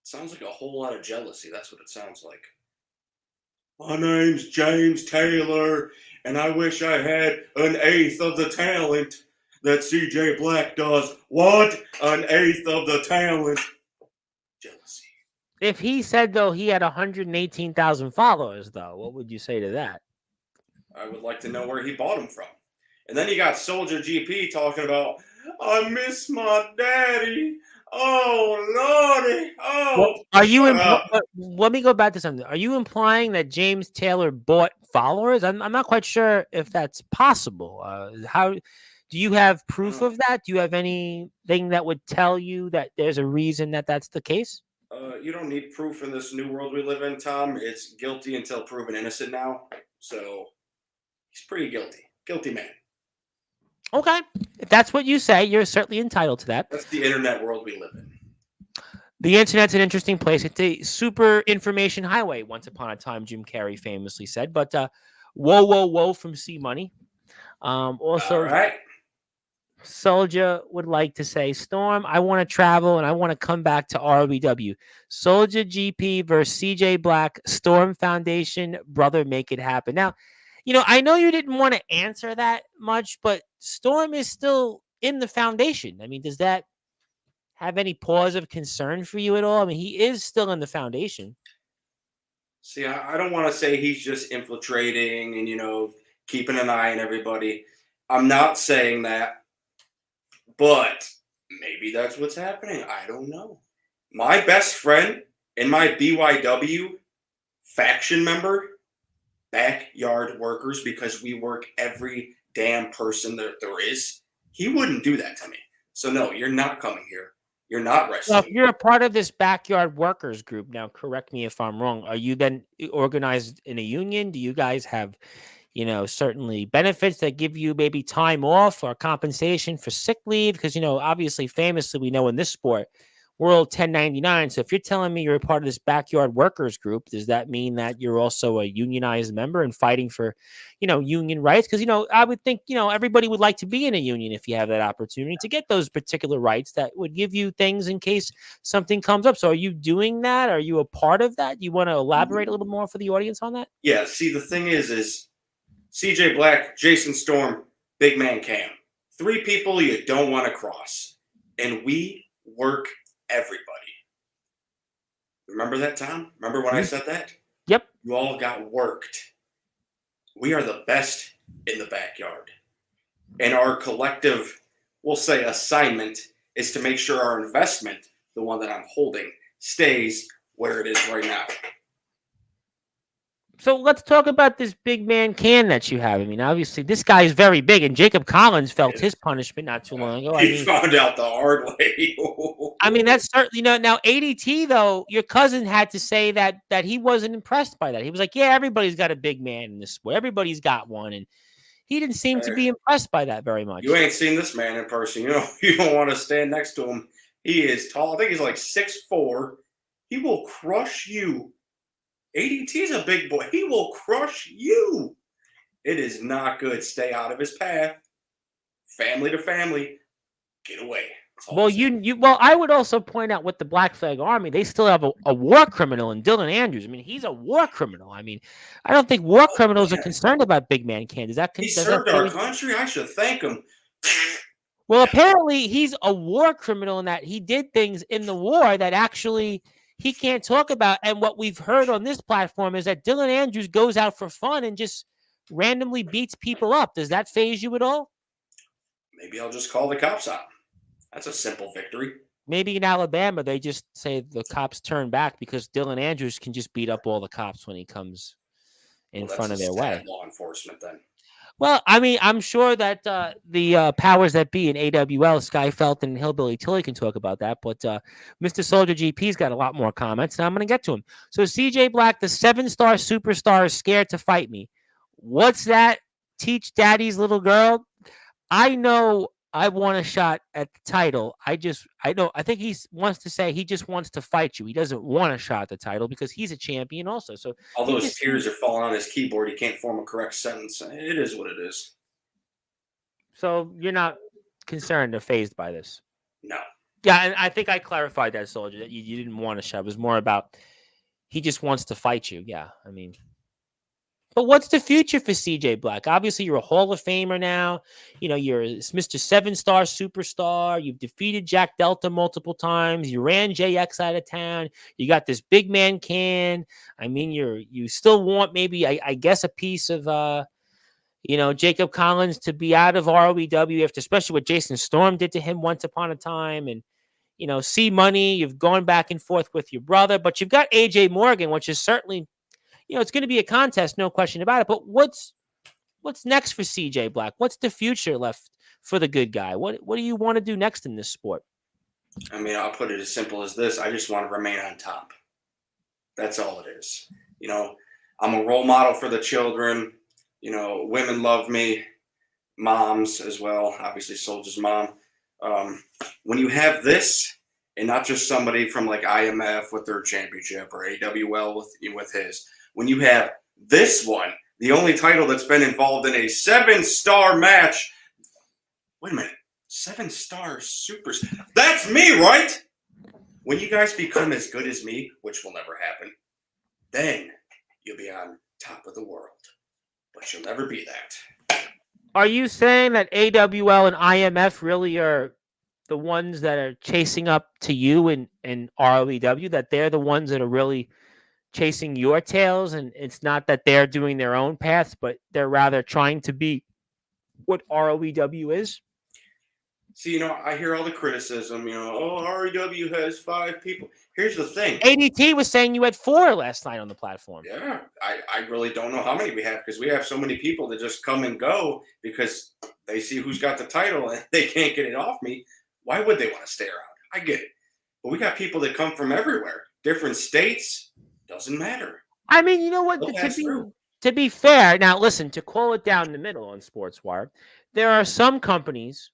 Sounds like a whole lot of jealousy. That's what it sounds like. My name's James Taylor, and I wish I had an eighth of the talent that CJ Black does. What? An eighth of the talent? Jealousy. If he said, though, he had 118,000 followers, though, what would you say to that? I would like to know where he bought them from. And then you got Soldier GP talking about, I miss my daddy. Oh, Lordy. Oh, well, are you? Let me go back to something. Are you implying that James Taylor bought followers? I'm not quite sure if that's possible. How do you have proof of that? Do you have anything that would tell you that there's a reason that that's the case? You don't need proof in this new world we live in, Tom. It's guilty until proven innocent now. So he's pretty guilty. Guilty man. Okay. If that's what you say, you're certainly entitled to that. That's the internet world we live in. The internet's an interesting place. It's a super information highway, once upon a time, Jim Carrey famously said. But whoa, whoa, whoa from C Money. Also, all right. Soldier would like to say, Storm, I want to travel and I want to come back to RBW. Soldier GP versus CJ Black, Storm Foundation, brother, make it happen. Now, I know you didn't want to answer that much, but Storm is still in the foundation. I mean, does that have any pause of concern for you at all? I mean, he is still in the foundation. See, I don't want to say he's just infiltrating and, keeping an eye on everybody. I'm not saying that, but maybe that's what's happening. I don't know. My best friend and my BYW faction member, backyard workers, because we work every damn person that there is, he wouldn't do that to me. So no, you're not coming here. You're not wrestling. Well, if you're a part of this backyard workers group, now correct me if I'm wrong, are you then organized in a union? Do you guys have, certainly benefits that give you maybe time off or compensation for sick leave? Because, obviously, famously, we know in this sport, we're all 1099. So if you're telling me you're a part of this backyard workers group, does that mean that you're also a unionized member and fighting for, union rights? Because, I would think, everybody would like to be in a union if you have that opportunity to get those particular rights that would give you things in case something comes up. So are you doing that? Are you a part of that? You want to elaborate a little more for the audience on that? Yeah, see, the thing is CJ Black, Jason Storm, Big Man Cam. 3 people you don't want to cross. And we work everybody. Remember that, Tom? Remember when I said that? Yep. You all got worked. We are the best in the backyard. And our collective, we'll say, assignment is to make sure our investment, the one that I'm holding, stays where it is right now. So let's talk about this big man can that you have. I mean, obviously, this guy is very big, and Jacob Collins felt his punishment not too long ago. He found out the hard way. I mean, that's certainly, now ADT, though, your cousin had to say that he wasn't impressed by that. He was like, yeah, everybody's got a big man in this sport. Everybody's got one. And, he didn't seem to be impressed by that very much. You ain't seen this man in person. You don't want to stand next to him. He is tall. I think he's like 6'4". He will crush you. ADT is a big boy. He will crush you. It is not good. Stay out of his path. Family to family. Get away. Well, I would also point out with the Black Flag Army, they still have a war criminal in Dylan Andrews. I mean, he's a war criminal. I mean, I don't think war criminals are concerned about big man can. He served our country. I should thank him. Well, apparently he's a war criminal in that he did things in the war that actually he can't talk about. And what we've heard on this platform is that Dylan Andrews goes out for fun and just randomly beats people up. Does that faze you at all? Maybe I'll just call the cops out. That's a simple victory. Maybe in Alabama, they just say the cops turn back because Dylan Andrews can just beat up all the cops when he comes in front of their way. Law enforcement then. Well, I mean, I'm sure that the powers that be in AWL, Sky Felton and Hillbilly Tilly can talk about that. But Mr. Soldier GP's got a lot more comments, and I'm going to get to him. So CJ Black, the 7-star superstar, is scared to fight me. What's that? Teach daddy's little girl? I know I want a shot at the title. I think he wants to say he just wants to fight you. He doesn't want a shot at the title because he's a champion also. So all those tears are falling on his keyboard. He can't form a correct sentence. It is what it is. So you're not concerned or fazed by this? No. Yeah, and I think I clarified that, Soldier, that you didn't want a shot. It was more about he just wants to fight you. Yeah, I mean. But what's the future for CJ Black? Obviously, you're a Hall of Famer now. You're Mr. 7-star superstar. You've defeated Jack Delta multiple times. You ran JX out of town. You got this big man can. I mean, you still want maybe, I guess, a piece of, Jacob Collins to be out of ROEW after, especially what Jason Storm did to him once upon a time. And, C Money, you've gone back and forth with your brother, but you've got AJ Morgan, which is certainly, it's going to be a contest, no question about it. But what's next for CJ Black? What's the future left for the good guy? What do you want to do next in this sport? I mean, I'll put it as simple as this. I just want to remain on top. That's all it is. I'm a role model for the children. Women love me. Moms as well. Obviously, Soldier's mom. When you have this, and not just somebody from like IMF with their championship or AWL with his. When you have this one, the only title that's been involved in a 7-star match. Wait a minute. 7-star superstar. That's me, right? When you guys become as good as me, which will never happen, then you'll be on top of the world. But you'll never be that. Are you saying that AWL and IMF really are the ones that are chasing up to you and ROEW, that they're the ones that are really chasing your tails, and it's not that they're doing their own paths, but they're rather trying to be what ROEW is? See, I hear all the criticism, ROEW has 5 people. Here's the thing. ADT was saying you had 4 last night on the platform. Yeah, I really don't know how many we have because we have so many people that just come and go because they see who's got the title and they can't get it off me. Why would they want to stay around? I get it. But we got people that come from everywhere. Different states. Doesn't matter. I mean, you know what? To be fair, now listen, to call it down the middle on Sportswire, there are some companies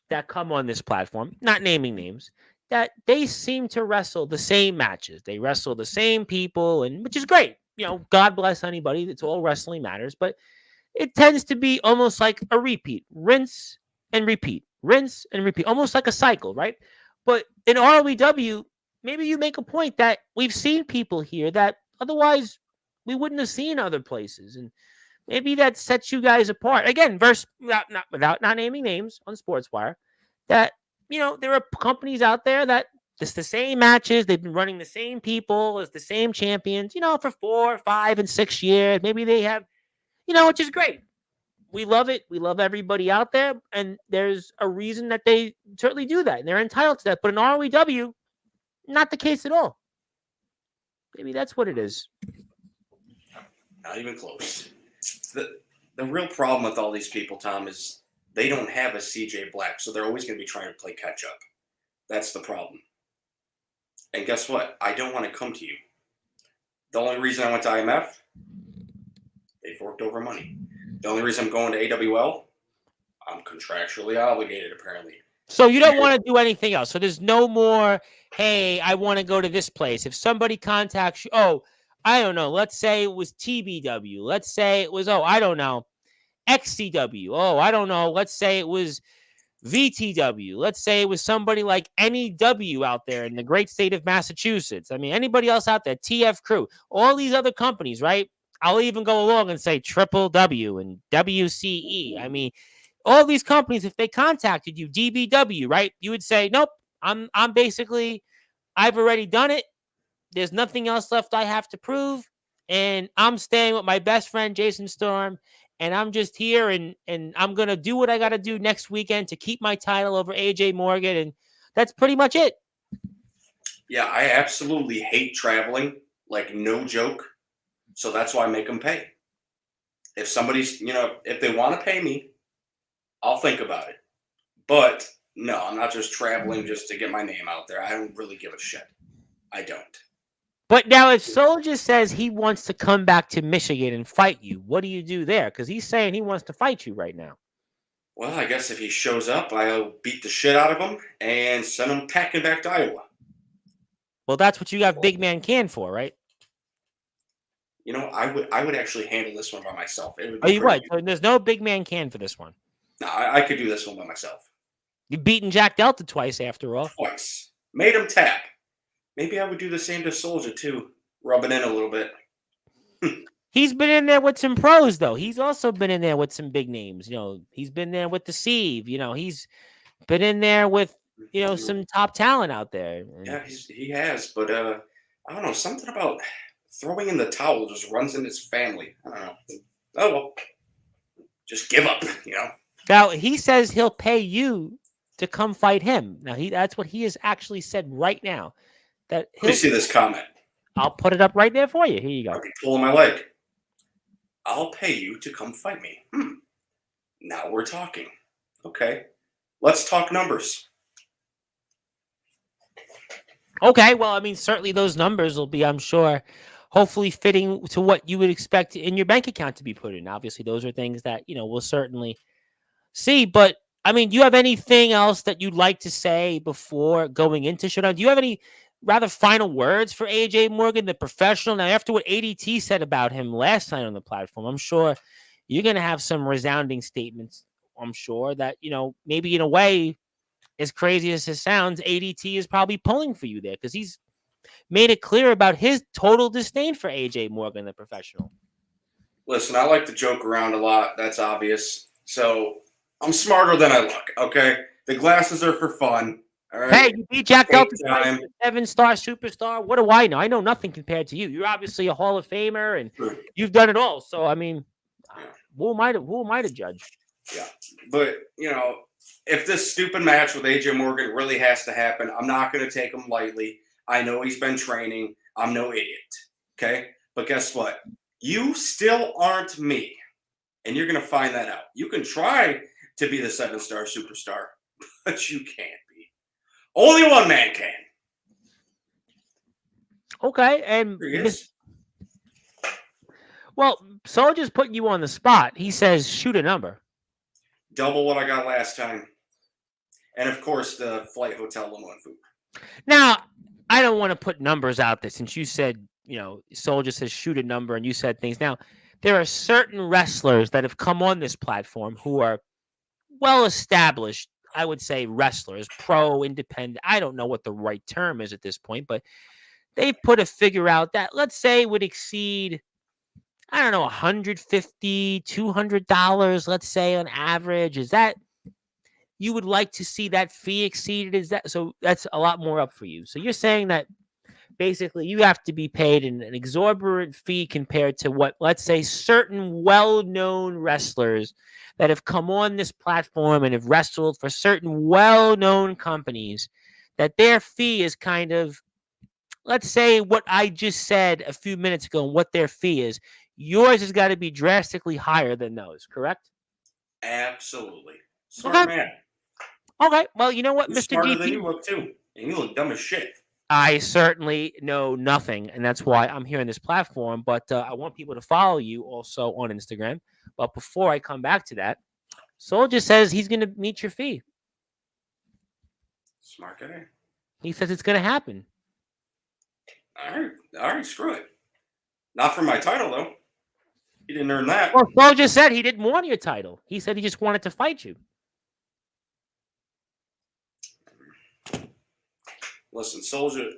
that come on this platform, not naming names, that they seem to wrestle the same matches. They wrestle the same people, and which is great. God bless anybody. It's all wrestling matters. But it tends to be almost like a repeat. Rinse and repeat. Rinse and repeat, almost like a cycle, right? But in ROEW, maybe you make a point that we've seen people here that otherwise we wouldn't have seen other places, and maybe that sets you guys apart. Again, without not naming names on Sportswire, that there are companies out there that it's the same matches. They've been running the same people as the same champions, for 4, 5, and 6 years. Maybe they have, which is great. We love it. We love everybody out there. And there's a reason that they certainly do that. And they're entitled to that. But in ROEW, not the case at all. Maybe that's what it is. Not even close. The real problem with all these people, Tom, is they don't have a CJ Black. So they're always going to be trying to play catch up. That's the problem. And guess what? I don't want to come to you. The only reason I went to IMF, they forked over money. The only reason I'm going to AWL, I'm contractually obligated, apparently. So you don't want to do anything else. So there's no more, hey, I want to go to this place. If somebody contacts you, oh, I don't know. Let's say it was TBW. Let's say it was, oh, I don't know, XCW. Oh, I don't know. Let's say it was VTW. Let's say it was somebody like NEW out there in the great state of Massachusetts. I mean, anybody else out there, TF Crew, all these other companies, right? I'll even go along and say Triple W and WCE. I mean, all these companies, if they contacted you, DBW, right? You would say, nope, I'm basically, I've already done it. There's nothing else left I have to prove. And I'm staying with my best friend, Jason Storm. And I'm just here and I'm going to do what I got to do next weekend to keep my title over AJ Morgan. And that's pretty much it. Yeah, I absolutely hate traveling, like no joke. So that's why I make them pay. If somebody's, if they want to pay me, I'll think about it. But no, I'm not just traveling just to get my name out there. I don't really give a shit. I don't. But now if Soldier says he wants to come back to Michigan and fight you, what do you do there? Because he's saying he wants to fight you right now. Well, I guess if he shows up, I'll beat the shit out of him and send him packing back to Iowa. Well, that's what you got Big Man Can for, right? I would actually handle this one by myself. It would Oh, be you would? So there's no Big Man Can for this one. No, I could do this one by myself. You've beaten Jack Delta twice, after all. Twice. Made him tap. Maybe I would do the same to Soldier, too. Rub it in a little bit. He's been in there with some pros, though. He's also been in there with some big names. He's been there with the Sieve. He's been in there with, some top talent out there. Yeah, he has. But, I don't know. Something about throwing in the towel just runs in his family. I don't know. Oh, well. Just give up, Now, he says he'll pay you to come fight him. Now, that's what he has actually said right now. Let me see this comment. I'll put it up right there for you. Here you go. I'll be pulling my leg. I'll pay you to come fight me. Now we're talking. Okay. Let's talk numbers. Okay. Well, I mean, certainly those numbers will be, I'm sure, hopefully fitting to what you would expect in your bank account to be put in. Obviously, those are things that, we'll certainly see. But, I mean, do you have anything else that you'd like to say before going into Showdown? Do you have any rather final words for AJ Morgan, the professional? Now, after what ADT said about him last night on the platform, I'm sure you're going to have some resounding statements. I'm sure that, maybe in a way, as crazy as it sounds, ADT is probably pulling for you there because he's made it clear about his total disdain for AJ Morgan, the professional. Listen, I like to joke around a lot. That's obvious. So I'm smarter than I look, okay? The glasses are for fun. All right. Hey, you beat Jack Delta, 7-star superstar. What do I know? I know nothing compared to you. You're obviously a Hall of Famer, and you've done it all. So, I mean, who am I to judge? Yeah, but if this stupid match with AJ Morgan really has to happen, I'm not going to take him lightly. I know he's been training. I'm no idiot. Okay, but guess what? You still aren't me, and you're going to find that out. You can try to be the 7-star superstar, but you can't. Only one man can. Okay, and well, Soldier's putting you on the spot. He says, shoot a number. Double what I got last time. And, of course, the flight, hotel, limo, and food. Now, I don't want to put numbers out there since you said, Soldier says shoot a number and you said things. Now, there are certain wrestlers that have come on this platform who are well-established, I would say, wrestlers, pro, independent. I don't know what the right term is at this point, but they've put a figure out that, let's say, would exceed, I don't know, $150, $200, let's say, on average. Is that, you would like to see that fee exceeded? Is that, so that's a lot more up for you. So you're saying that basically you have to be paid an exorbitant fee compared to what, let's say, certain well-known wrestlers that have come on this platform and have wrestled for certain well-known companies, that their fee is kind of, let's say what I just said a few minutes ago and what their fee is. Yours has got to be drastically higher than those, correct? Absolutely. Smart man. Okay. Well, you know what, You're Mr. smarter DP? than you look, too. And you look dumb as shit. I certainly know nothing, and that's why I'm here on this platform. But I want people to follow you also on Instagram. But before I come back to that, Soldier says he's going to meet your fee. Smart guy. He says it's going to happen. All right, screw it. Not for my title though. He didn't earn that. Well, Soldier said he didn't want your title. He said he just wanted to fight you. Listen, Soldier,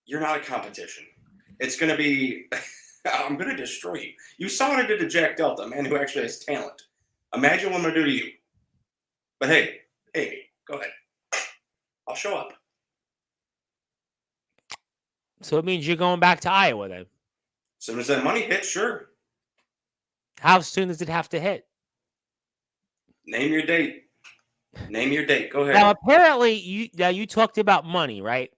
you're not a competition. It's going to be. I'm going to destroy you. You saw what I did to Jack Delta, a man who actually has talent. Imagine what I'm going to do to you. But hey, go ahead. I'll show up. So it means you're going back to Iowa then? As soon as that money hits, sure. How soon does it have to hit? Name your date. Go ahead. Now, apparently, you talked about money, right?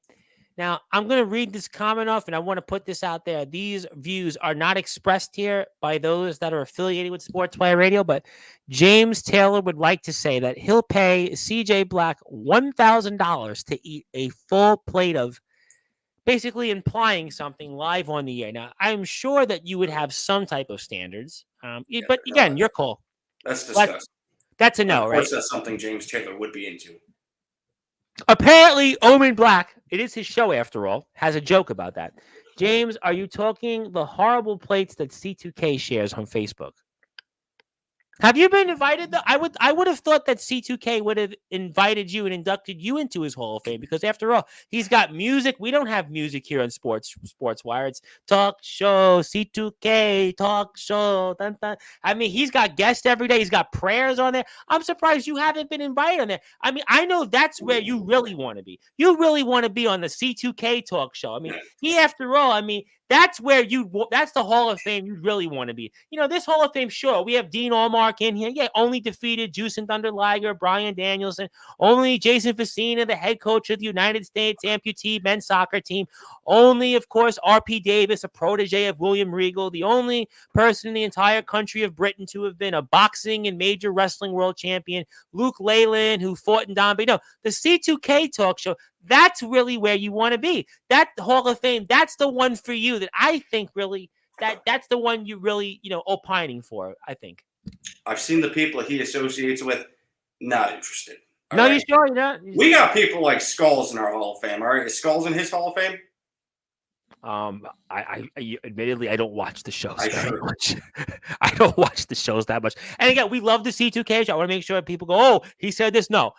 Now, I'm going to read this comment off, and I want to put this out there. These views are not expressed here by those that are affiliated with Sportswire Radio, but James Taylor would like to say that he'll pay CJ Black $1,000 to eat a full plate of, basically implying something live on the air. Now, I'm sure that you would have some type of standards, but again, your call. That's disgusting. That's a no, of right? course, that's something James Taylor would be into. Apparently, Omen Black, it is his show after all, has a joke about that. James, are you talking the horrible plates that C2K shares on Facebook? Have you been invited? I would have thought that C2K would have invited you and inducted you into his Hall of Fame because after all, he's got music. We don't have music here on Sportswire. It's talk show, C2K, talk show. Dun, dun. I mean, he's got guests every day. He's got prayers on there. I'm surprised you haven't been invited on there. I mean, I know that's where you really want to be. You really want to be on the C2K talk show. I mean, after all, I mean, that's where that's the Hall of Fame you really want to be. You know, this Hall of Fame, sure, we have Dean Allmark in here. Yeah, only defeated Juice and Thunder Liger, Brian Danielson, only Jason Facina, the head coach of the United States amputee men's soccer team. Only, of course, R.P. Davis, a protege of William Regal, the only person in the entire country of Britain to have been a boxing and major wrestling world champion, Luke Leyland, who fought in Dombey. No, the C2K talk show, that's really where you want to be. That Hall of Fame, that's the one for you that I think really, that's the one you really, opining for, I think. I've seen the people he associates with, not interested. No, you sure? You're not? We got people like Skulls in our Hall of Fame, all right? Is Skulls in his Hall of Fame? I admittedly, I don't watch the shows very much. I don't watch the shows that much. And again, we love the C2K show. I want to make sure people go, oh, he said this. No,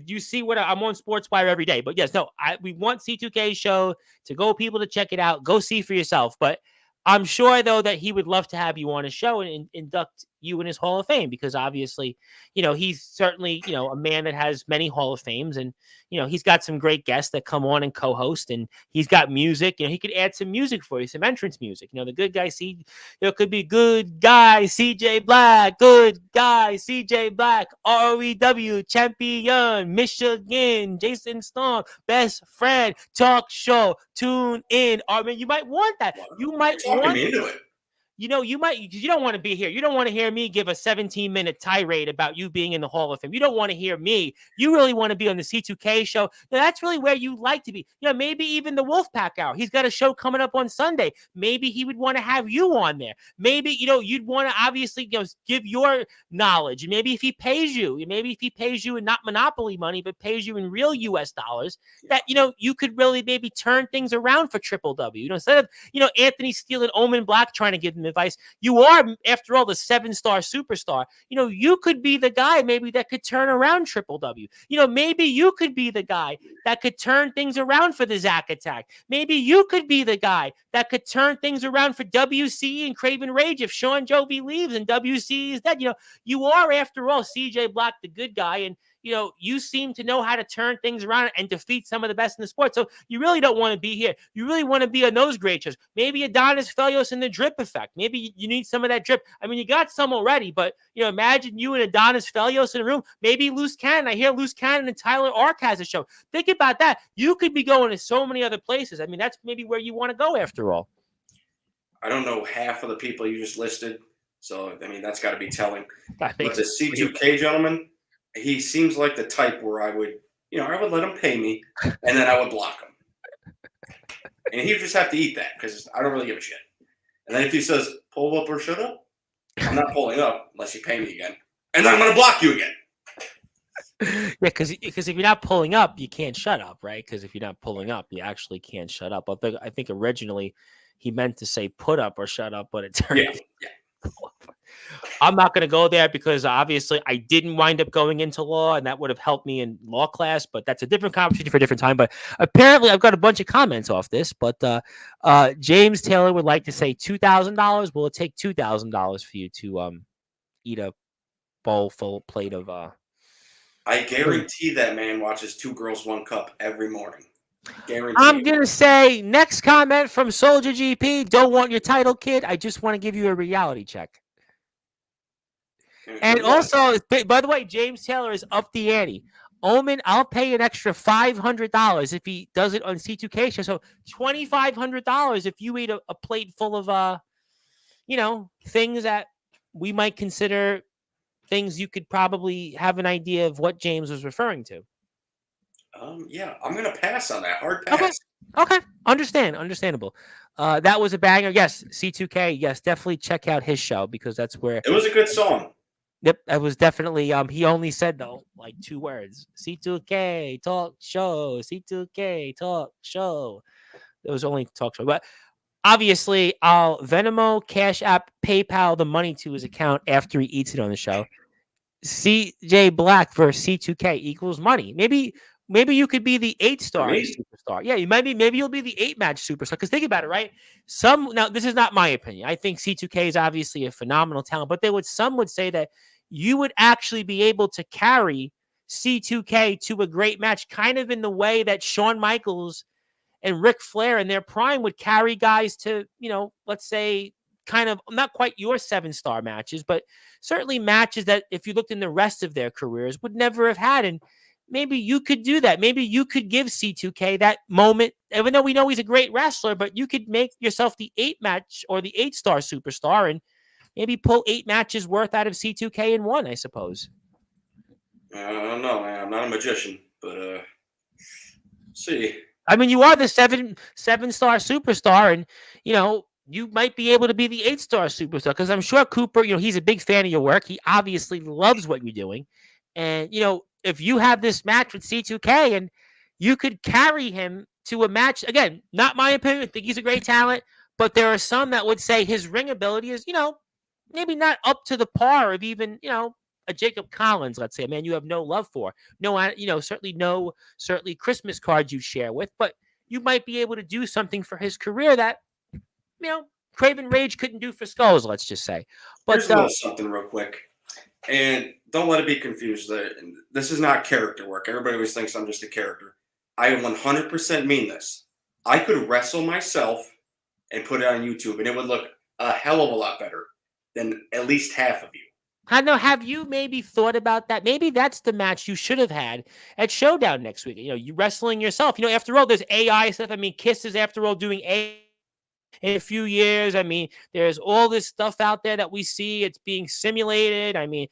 you see what I'm on Sportswire every day, but yes, no, we want C2K show to go people to check it out. Go see for yourself. But I'm sure though that he would love to have you on his show and induct you in his Hall of Fame because obviously, he's certainly, a man that has many Hall of Fames and, he's got some great guests that come on and co-host and he's got music, he could add some music for you, some entrance music. The good guy, could be good guy, CJ Black, good guy, CJ Black, ROEW, champion, Michigan, Jason Storm, best friend, talk show, tune in. I mean, you might want that. You might want me into it. You don't want to be here. You don't want to hear me give a 17-minute tirade about you being in the Hall of Fame. You don't want to hear me. You really want to be on the C2K show. That's really where you like to be. Maybe even the Wolfpack Hour. He's got a show coming up on Sunday. Maybe he would want to have you on there. Maybe, you'd want to obviously give your knowledge. Maybe if he pays you in not Monopoly money, but pays you in real US dollars, that, you could really maybe turn things around for Triple W. Instead of, Anthony Steele and Omen Black trying to give them advice. You are, after all, the 7-star superstar. You could be the guy maybe that could turn around Triple W. Maybe you could be the guy that could turn things around for the Zack Attack. Maybe you could be the guy that could turn things around for WC and Craven Rage if Sean Jovi leaves and WC is dead. You are, after all, CJ Black, the good guy, and you seem to know how to turn things around and defeat some of the best in the sport. So you really don't want to be here. You really want to be on those great shows. Maybe Adonis Felios and the Drip Effect. Maybe you need some of that drip. I mean, you got some already, but imagine you and Adonis Felios in a room. Maybe Loose Cannon. I hear Loose Cannon and Tyler Ark has a show. Think about that. You could be going to so many other places. I mean, that's maybe where you want to go after all. I don't know half of the people you just listed. So, I mean, that's got to be telling. But the C2K gentleman, he seems like the type where I would let him pay me, and then I would block him. And he would just have to eat that because I don't really give a shit. And then if he says, pull up or shut up, I'm not pulling up unless you pay me again. And then I'm going to block you again. Yeah, because if you're not pulling up, you can't shut up, right? Because if you're not pulling up, you actually can't shut up. I think originally he meant to say put up or shut up, but it turned. Yeah. I'm not going to go there because obviously I didn't wind up going into law, and that would have helped me in law class. But that's a different conversation for a different time. But apparently, I've got a bunch of comments off this. But James Taylor would like to say $2,000. Will it take $2,000 for you to eat a full plate of? I guarantee that man watches Two Girls, One Cup every morning. Guarantee. I'm going to say next comment from Soldier GP. Don't want your title, kid. I just want to give you a reality check. And also, by the way, James Taylor is up the ante. Omen, I'll pay an extra $500 if he does it on C2K show. So $2,500 if you eat a plate full of, things that we might consider things you could probably have an idea of what James was referring to. Yeah, I'm going to pass on that. Hard pass. Okay. Understandable. That was a banger. Yes, C2K. Yes, definitely check out his show because that's where it was a good song. Yep, it was definitely. He only said though like 2 words: C2K talk show. C2K talk show. It was only talk show, but obviously, I'll Venmo, Cash App, PayPal the money to his account after he eats it on the show. CJ Black versus C2K equals money. Maybe you could be the 8-star superstar. Yeah, maybe you'll be the 8-match superstar. Because think about it, right? Now this is not my opinion. I think C2K is obviously a phenomenal talent, but some would say that you would actually be able to carry C2K to a great match, kind of in the way that Shawn Michaels and Ric Flair in their prime would carry guys to, let's say, kind of not quite your 7-star matches, but certainly matches that if you looked in the rest of their careers would never have had. And maybe you could do that. Maybe you could give C2K that moment, even though we know he's a great wrestler, but you could make yourself the 8-match or the 8-star superstar and maybe pull 8 matches worth out of C2K in one, I suppose. I don't know, man. I'm not a magician, but see. I mean, you are the 7-star superstar, and you might be able to be the 8-star superstar because I'm sure Cooper, he's a big fan of your work. He obviously loves what you're doing. And, if you have this match with C2K and you could carry him to a match, again, not my opinion, I think he's a great talent, but there are some that would say his ring ability is, maybe not up to the par of even, a Jacob Collins, let's say, a man you have no love for. No, certainly Christmas cards you share with, but you might be able to do something for his career that, Craven Rage couldn't do for Skulls, let's just say. But here's a little something real quick. And don't let it be confused. This is not character work. Everybody always thinks I'm just a character. I 100% mean this. I could wrestle myself and put it on YouTube, and it would look a hell of a lot better than at least half of you. I know. Have you maybe thought about that? Maybe that's the match you should have had at Showdown next week. You wrestling yourself. After all, there's AI stuff. I mean, Kiss is, after all, doing AI in a few years. I mean, there's all this stuff out there that we see. It's being simulated. I mean,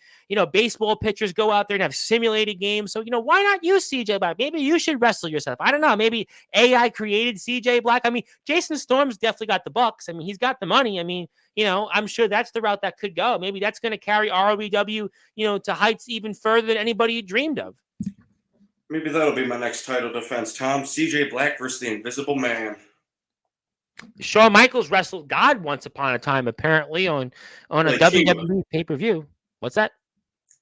baseball pitchers go out there and have simulated games. So, why not you, CJ Black? Maybe you should wrestle yourself. I don't know. Maybe AI created CJ Black. I mean, Jason Storm's definitely got the bucks. I mean, he's got the money. I mean, I'm sure that's the route that could go. Maybe that's going to carry ROEW, to heights even further than anybody dreamed of. Maybe that'll be my next title defense, Tom. CJ Black versus the Invisible Man. Shawn Michaels wrestled God once upon a time, apparently, on a WWE pay-per-view. What's that?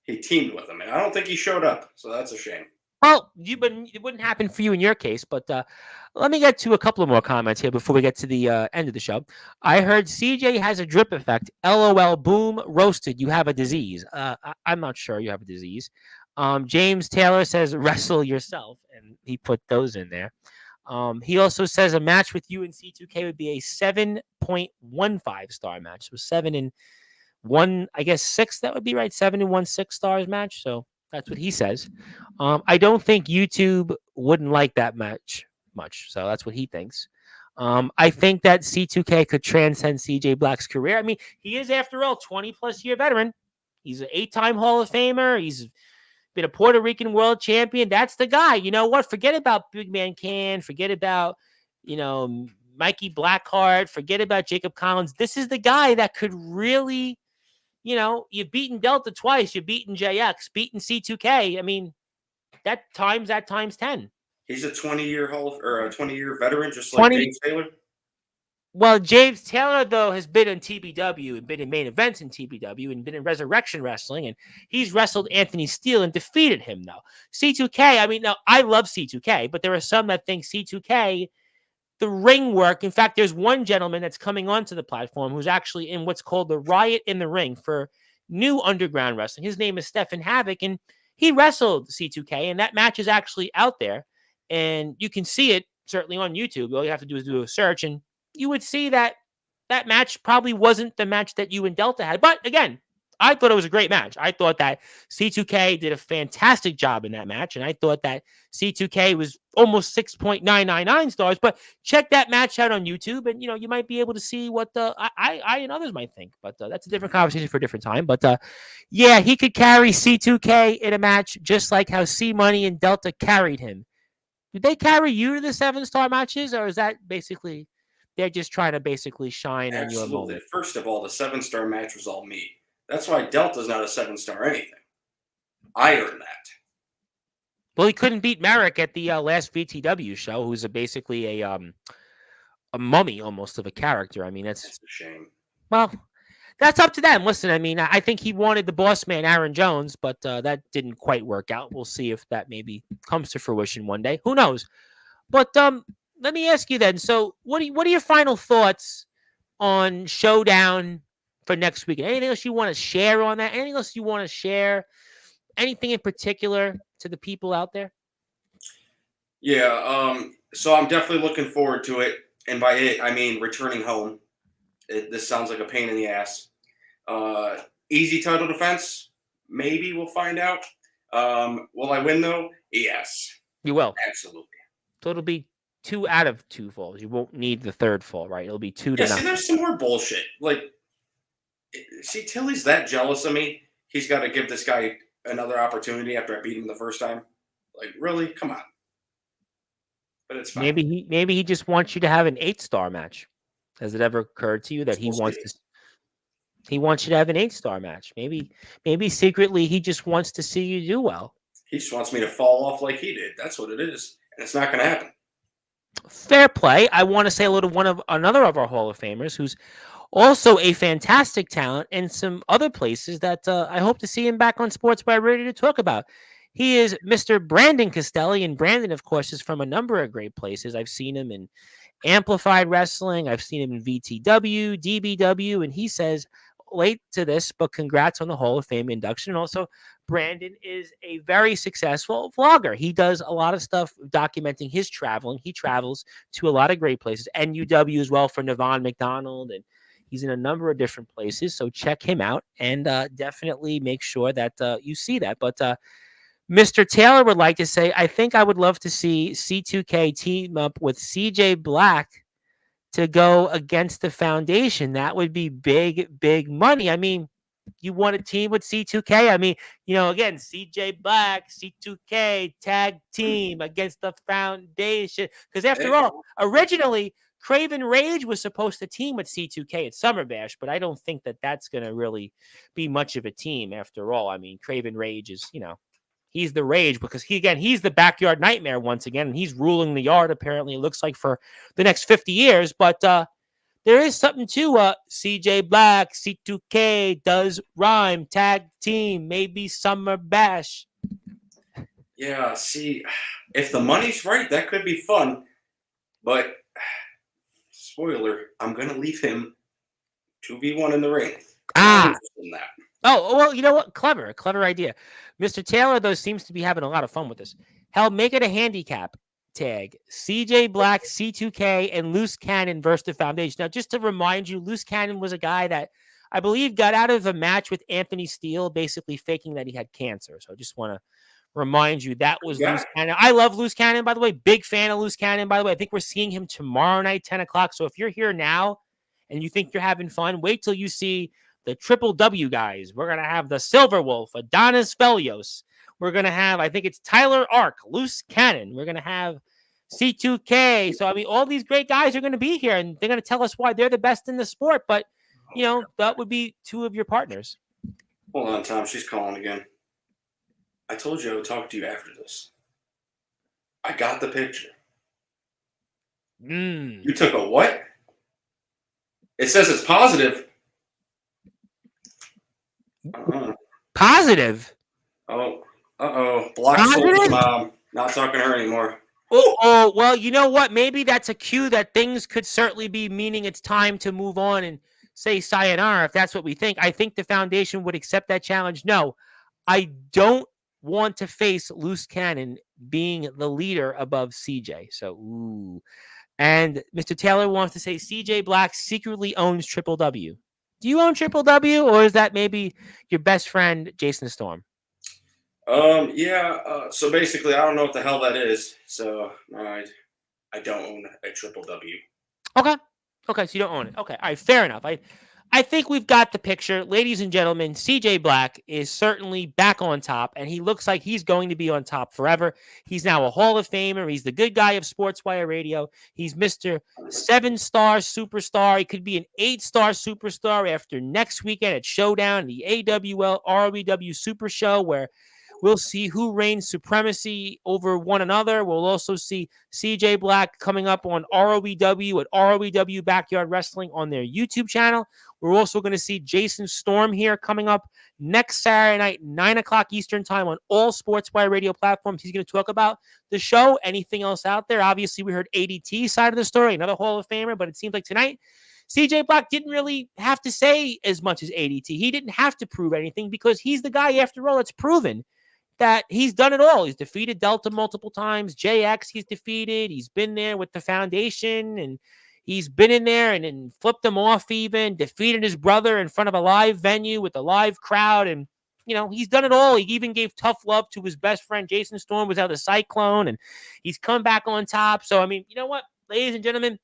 He teamed with him, and I don't think he showed up, so that's a shame. Well, it wouldn't happen for you in your case, but let me get to a couple of more comments here before we get to the end of the show. I heard CJ has a drip effect. LOL, boom, roasted. You have a disease. I'm not sure you have a disease. James Taylor says wrestle yourself, and he put those in there. He also says a match with you and C2K would be a 7.15 star match. So 7 and 1, I guess 6, that would be right. 7 and 1 6 stars match. So that's what he says. I don't think YouTube wouldn't like that match much. So that's what he thinks. I think that C2K could transcend CJ Black's career. I mean, he is, after all, 20-plus year veteran. He's an 8-time Hall of Famer. He's been a Puerto Rican world champion. That's the guy. You know what? Forget about Big Man Can. Forget about, Mikey Blackheart, forget about Jacob Collins. This is the guy that could really, you've beaten Delta twice, you've beaten JX, beaten C2K. I mean, that times 10. He's a 20-year a 20-year veteran, just like 20 James Taylor. Well, James Taylor, though, has been in TBW and been in main events in TBW and been in Resurrection Wrestling, and he's wrestled Anthony Steele and defeated him, though. C2K, I mean, now, I love C2K, but there are some that think C2K, the ring work. In fact, there's one gentleman that's coming onto the platform who's actually in what's called the Riot in the Ring for new underground wrestling. His name is Stefan Havoc, and he wrestled C2K, and that match is actually out there, and you can see it certainly on YouTube. All you have to do is do a search, and you would see that match probably wasn't the match that you and Delta had. But again, I thought it was a great match. I thought that C2K did a fantastic job in that match, and I thought that C2K was almost 6.999 stars. But check that match out on YouTube, and you might be able to see what I and others might think. But that's a different conversation for a different time. But yeah, he could carry C2K in a match just like how C Money and Delta carried him. Did they carry you to the 7-star matches, or is that basically they're just trying to basically shine on your moment? First of all, the 7-star match was all me. That's why Delta's not a 7-star anything. I earned that. Well, he couldn't beat Merrick at the last VTW show, who's basically a mummy almost of a character. I mean, that's a shame. Well, that's up to them. Listen, I mean, I think he wanted the boss man, Aaron Jones, but that didn't quite work out. We'll see if that maybe comes to fruition one day. Who knows? But let me ask you then. So, what are your final thoughts on Showdown for next week? Anything else you want to share on that? Anything else you want to share? Anything in particular to the people out there? Yeah. So I'm definitely looking forward to it, and by it I mean returning home. This sounds like a pain in the ass. Easy title defense? Maybe we'll find out. Will I win though? Yes. You will. Absolutely. So it'll be 2 out of 2 falls. You won't need the 3rd fall, right? It'll be 2 to 9. See, there's some more bullshit. Like, see, Tilly's that jealous of me. He's got to give this guy another opportunity after I beat him the first time. Like, really? Come on. But it's fine. Maybe he just wants you to have an 8-star match. Has it ever occurred to you that he wants you to have an 8-star match? Maybe secretly he just wants to see you do well. He just wants me to fall off like he did. That's what it is. And it's not going to happen. Fair play. I want to say hello to another of our Hall of Famers who's also a fantastic talent in some other places that I hope to see him back on Sportswire ready to talk about. He is Mr. Brandon Castelli, and Brandon, of course, is from a number of great places. I've seen him in Amplified Wrestling. I've seen him in VTW, DBW, and he says, late to this, but congrats on the Hall of Fame induction. And also, Brandon is a very successful vlogger. He does a lot of stuff documenting his traveling. He travels to a lot of great places, NUW as well for Navon McDonald, and he's in a number of different places. So check him out and definitely make sure that you see that. But Mr. Taylor would like to say, I think I would love to see C2K team up with CJ Black to go against the Foundation. That would be big, big money. I mean, you want a team with C2K? I mean, again, CJ Black, C2K, tag team against the Foundation. Because after all, originally, Craven Rage was supposed to team with C2K at Summer Bash, but I don't think that that's going to really be much of a team after all. I mean, Craven Rage is, he's the Rage because he's the Backyard Nightmare once again, and he's ruling the yard, apparently, it looks like, for the next 50 years. But there is something to CJ Black, C2K, does rhyme, tag team, maybe Summer Bash. Yeah, see, if the money's right, that could be fun. But, spoiler, I'm going to leave him 2v1 in the ring. Oh, well, you know what? Clever idea. Mr. Taylor, though, seems to be having a lot of fun with this. Hell, make it a handicap tag. CJ Black, C2K, and Loose Cannon versus the Foundation. Now, just to remind you, Loose Cannon was a guy that I believe got out of a match with Anthony Steele, basically faking that he had cancer. So I just want to remind you that was Loose Cannon. I love Loose Cannon, by the way. Big fan of Loose Cannon, by the way. I think we're seeing him tomorrow night, 10 o'clock. So if you're here now and you think you're having fun, wait till you see the Triple W guys. We're going to have the Silver Wolf, Adonis Velios. We're going to have, I think it's Tyler Ark, Loose Cannon. We're going to have C2K. So, I mean, all these great guys are going to be here, and they're going to tell us why they're the best in the sport. But, that would be two of your partners. Hold on, Tom. She's calling again. I told you I would talk to you after this. I got the picture. You took a what? It says it's positive. Positive? Oh, Block Soul's mom. Not talking to her anymore. Oh, well, you know what? Maybe that's a cue that things could certainly be meaning it's time to move on and say sayonara if that's what we think. I think the foundation would accept that challenge. No, I don't want to face Loose Cannon being the leader above CJ. So, ooh. And Mr. Taylor wants to say CJ Black secretly owns Triple W. Do you own Triple W, or is that maybe your best friend, Jason Storm? Yeah. So basically, I don't know what the hell that is. So I don't own a Triple W. Okay, so you don't own it. Okay, all right, fair enough. I think we've got the picture. Ladies and gentlemen, CJ Black is certainly back on top, and he looks like he's going to be on top forever. He's now a Hall of Famer. He's the good guy of Sportswire Radio. He's Mr. 7-star superstar. He could be an 8-star superstar after next weekend at Showdown, the AWL ROEW Super Show, where we'll see who reigns supremacy over one another. We'll also see CJ Black coming up on ROEW at ROEW Backyard Wrestling on their YouTube channel. We're also going to see Jason Storm here coming up next Saturday night, 9 o'clock Eastern time on all Sportswire radio platforms. He's going to talk about the show, anything else out there. Obviously, we heard ADT side of the story, another Hall of Famer, but it seems like tonight, CJ Black didn't really have to say as much as ADT. He didn't have to prove anything because he's the guy, after all, that's proven that he's done it all. He's defeated Delta multiple times. JX he's defeated. He's been there with the foundation, and he's been in there and flipped him off even, defeated his brother in front of a live venue with a live crowd. And, he's done it all. He even gave tough love to his best friend, Jason Storm, was out of Cyclone, and he's come back on top. So, I mean, you know what, ladies and gentlemen,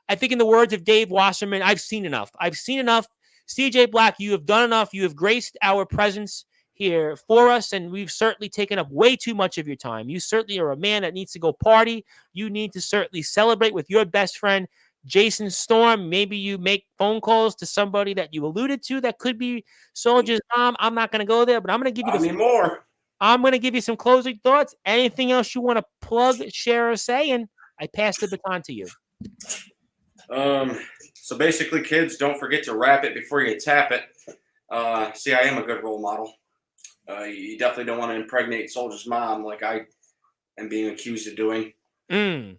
I think in the words of Dave Wasserman, I've seen enough. CJ Black, you have done enough. You have graced our presence here for us, and we've certainly taken up way too much of your time. You certainly are a man that needs to go party. You need to certainly celebrate with your best friend, Jason Storm. Maybe you make phone calls to somebody that you alluded to that could be Soldier's mom. I'm not going to go there, but I'm going to give you I'm going to give you some closing thoughts. Anything else you want to plug, share, or say? And I pass the baton to you. So basically, kids, don't forget to wrap it before you tap it. See, I am a good role model. You definitely don't want to impregnate Soldier's mom like I am being accused of doing. Everybody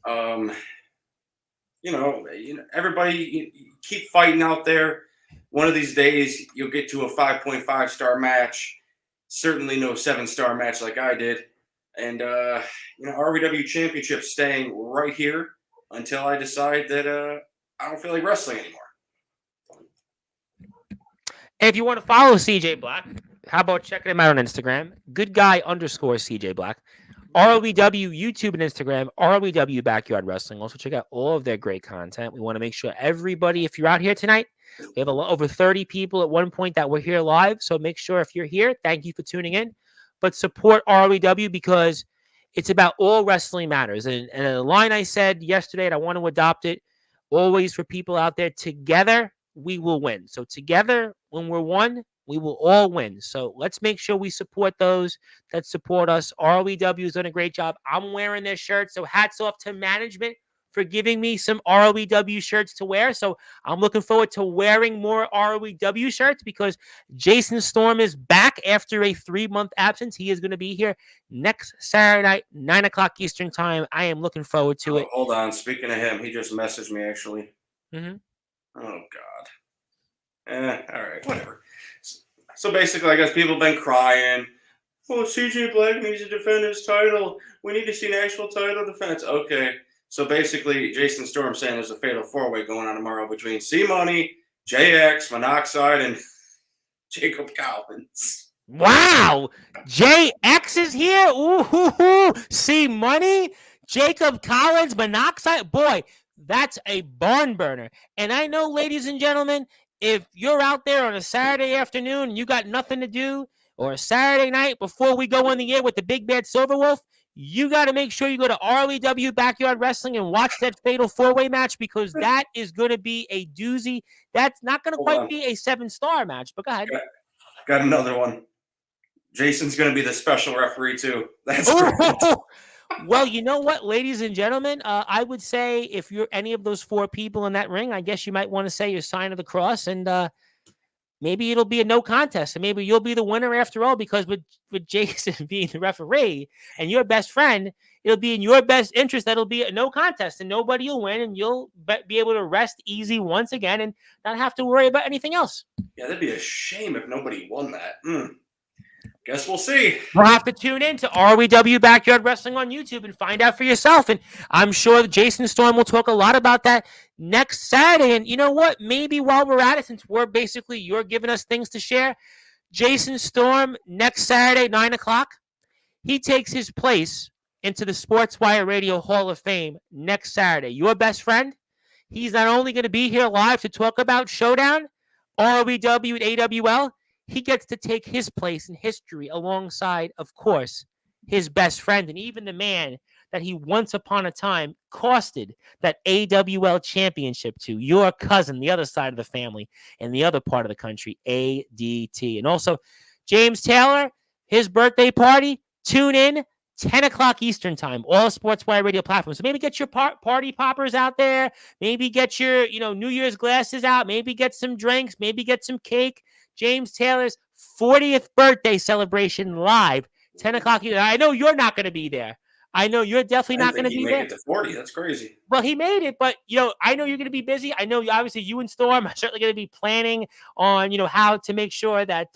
you keep fighting out there. One of these days, you'll get to a 5.5 star match. Certainly no 7-star match like I did. And, ROEW Championship staying right here until I decide that I don't feel like wrestling anymore. And if you want to follow CJ Black, how about checking him out on Instagram? GoodGuy_CJ Black. ROEW YouTube and Instagram, ROEW Backyard Wrestling. Also check out all of their great content. We want to make sure everybody, if you're out here tonight, we have over 30 people at one point that were here live. So make sure if you're here, thank you for tuning in. But support ROEW because it's about all wrestling matters. And a line I said yesterday, and I want to adopt it always for people out there, together we will win. So together, when we're one, we will all win. So let's make sure we support those that support us. ROEW has done a great job. I'm wearing their shirt. So hats off to management for giving me some ROEW shirts to wear. So I'm looking forward to wearing more ROEW shirts because Jason Storm is back after a 3-month absence. He is going to be here next Saturday night, 9 o'clock Eastern time. I am looking forward to it. Hold on. Speaking of him, he just messaged me actually. Mm-hmm. Oh, God. All right, whatever. So basically, I guess people have been crying. Oh, CJ Black needs to defend his title. We need to see an actual title defense. Okay. So basically, Jason Storm saying there's a fatal 4-way going on tomorrow between C-Money, JX, Monoxide, and Jacob Collins. Wow. JX is here? Ooh, C-Money, Jacob Collins, Monoxide. Boy, that's a barn burner. And I know, ladies and gentlemen, if you're out there on a Saturday afternoon and you got nothing to do, or a Saturday night before we go on the air with the Big Bad Silver Wolf, you got to make sure you go to ROEW Backyard Wrestling and watch that fatal 4-way match, because that is going to be a doozy. That's not going to Hold quite on. be a 7-star match, but go ahead. Got another one. Jason's going to be the special referee too. That's Oh, great. well, you know what, ladies and gentlemen, I would say if you're any of those 4 people in that ring, I guess you might want to say your sign of the cross, and maybe it'll be a no contest, and maybe you'll be the winner after all, because with Jason being the referee and your best friend, it'll be in your best interest that it'll be a no contest, and nobody will win, and you'll be able to rest easy once again and not have to worry about anything else. Yeah, that'd be a shame if nobody won that. Guess we'll see. We'll have to tune in to ROEW Backyard Wrestling on YouTube and find out for yourself. And I'm sure Jason Storm will talk a lot about that next Saturday. And you know what? Maybe while we're at it, since you're giving us things to share, Jason Storm next Saturday, 9 o'clock, he takes his place into the Sportswire Radio Hall of Fame next Saturday. Your best friend, he's not only going to be here live to talk about Showdown, ROEW and AWL, he gets to take his place in history alongside, of course, his best friend and even the man that he once upon a time costed that AWL championship to, your cousin, the other side of the family, and the other part of the country, ADT. And also, James Taylor, his birthday party, tune in, 10 o'clock Eastern time, all Sportswire Radio platforms. So maybe get your party poppers out there. Maybe get your New Year's glasses out. Maybe get some drinks. Maybe get some cake. James Taylor's 40th birthday celebration live, 10 o'clock. I know you're not going to be there. I know you're definitely not going to be there. He made it to 40. That's crazy. Well, he made it, but I know you're going to be busy. I know obviously you and Storm are certainly going to be planning on how to make sure that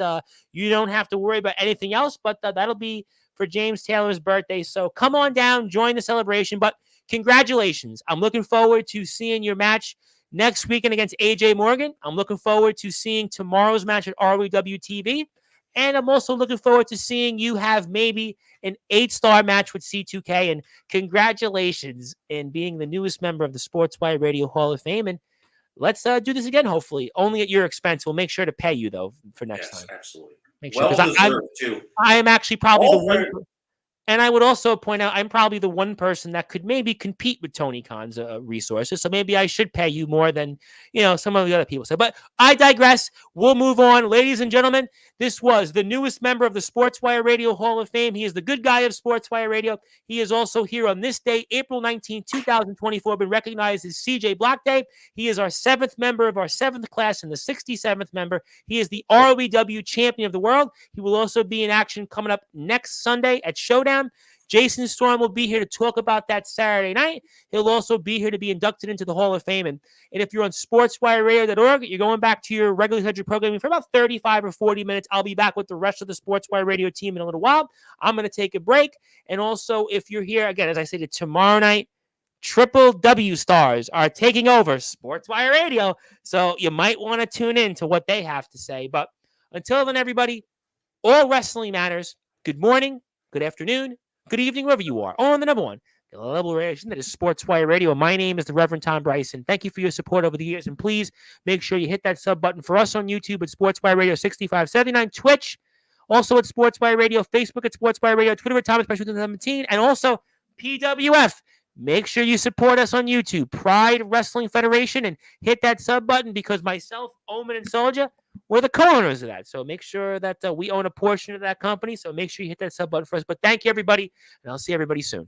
you don't have to worry about anything else. But that'll be for James Taylor's birthday. So come on down, join the celebration. But congratulations! I'm looking forward to seeing your match next weekend against AJ Morgan. I'm looking forward to seeing tomorrow's match at ROEW TV. And I'm also looking forward to seeing you have maybe an 8-star match with C2K. And congratulations in being the newest member of the Sportswire Radio Hall of Fame. And let's do this again, hopefully. Only at your expense. We'll make sure to pay you, though, for next time. Absolutely. Make sure. Well deserved, too. I am actually probably the one. And I would also point out, I'm probably the one person that could maybe compete with Tony Khan's resources. So maybe I should pay you more than, some of the other people say. But I digress. We'll move on. Ladies and gentlemen, this was the newest member of the Sportswire Radio Hall of Fame. He is the good guy of Sportswire Radio. He is also here on this day, April 19, 2024, been recognized as CJ Block Day. He is our 7th member of our 7th class and the 67th member. He is the ROEW champion of the world. He will also be in action coming up next Sunday at Showdown. Jason Storm will be here to talk about that Saturday night. He'll also be here to be inducted into the Hall of Fame. And if you're on sportswireradio.org, you're going back to your regular scheduled programming for about 35 or 40 minutes. I'll be back with the rest of the Sportswire Radio team in a little while. I'm going to take a break. And also, if you're here, again, as I stated, tomorrow night, Triple W stars are taking over Sportswire Radio. So you might want to tune in to what they have to say. But until then, everybody, all wrestling matters. Good morning, good afternoon, good evening, wherever you are. On the number one global radio station that is Sportswire Radio. My name is the Reverend Tom Bryson. Thank you for your support over the years. And please make sure you hit that sub button for us on YouTube at Sportswire Radio 6579, Twitch, also at Sportswire Radio, Facebook at Sportswire Radio, Twitter at Thomas 2017, and also PWF. Make sure you support us on YouTube, Pride Wrestling Federation, and hit that sub button because myself, Omen, and Soldier, we're the co-owners of that. So make sure that we own a portion of that company. So make sure you hit that sub button for us. But thank you, everybody, and I'll see everybody soon.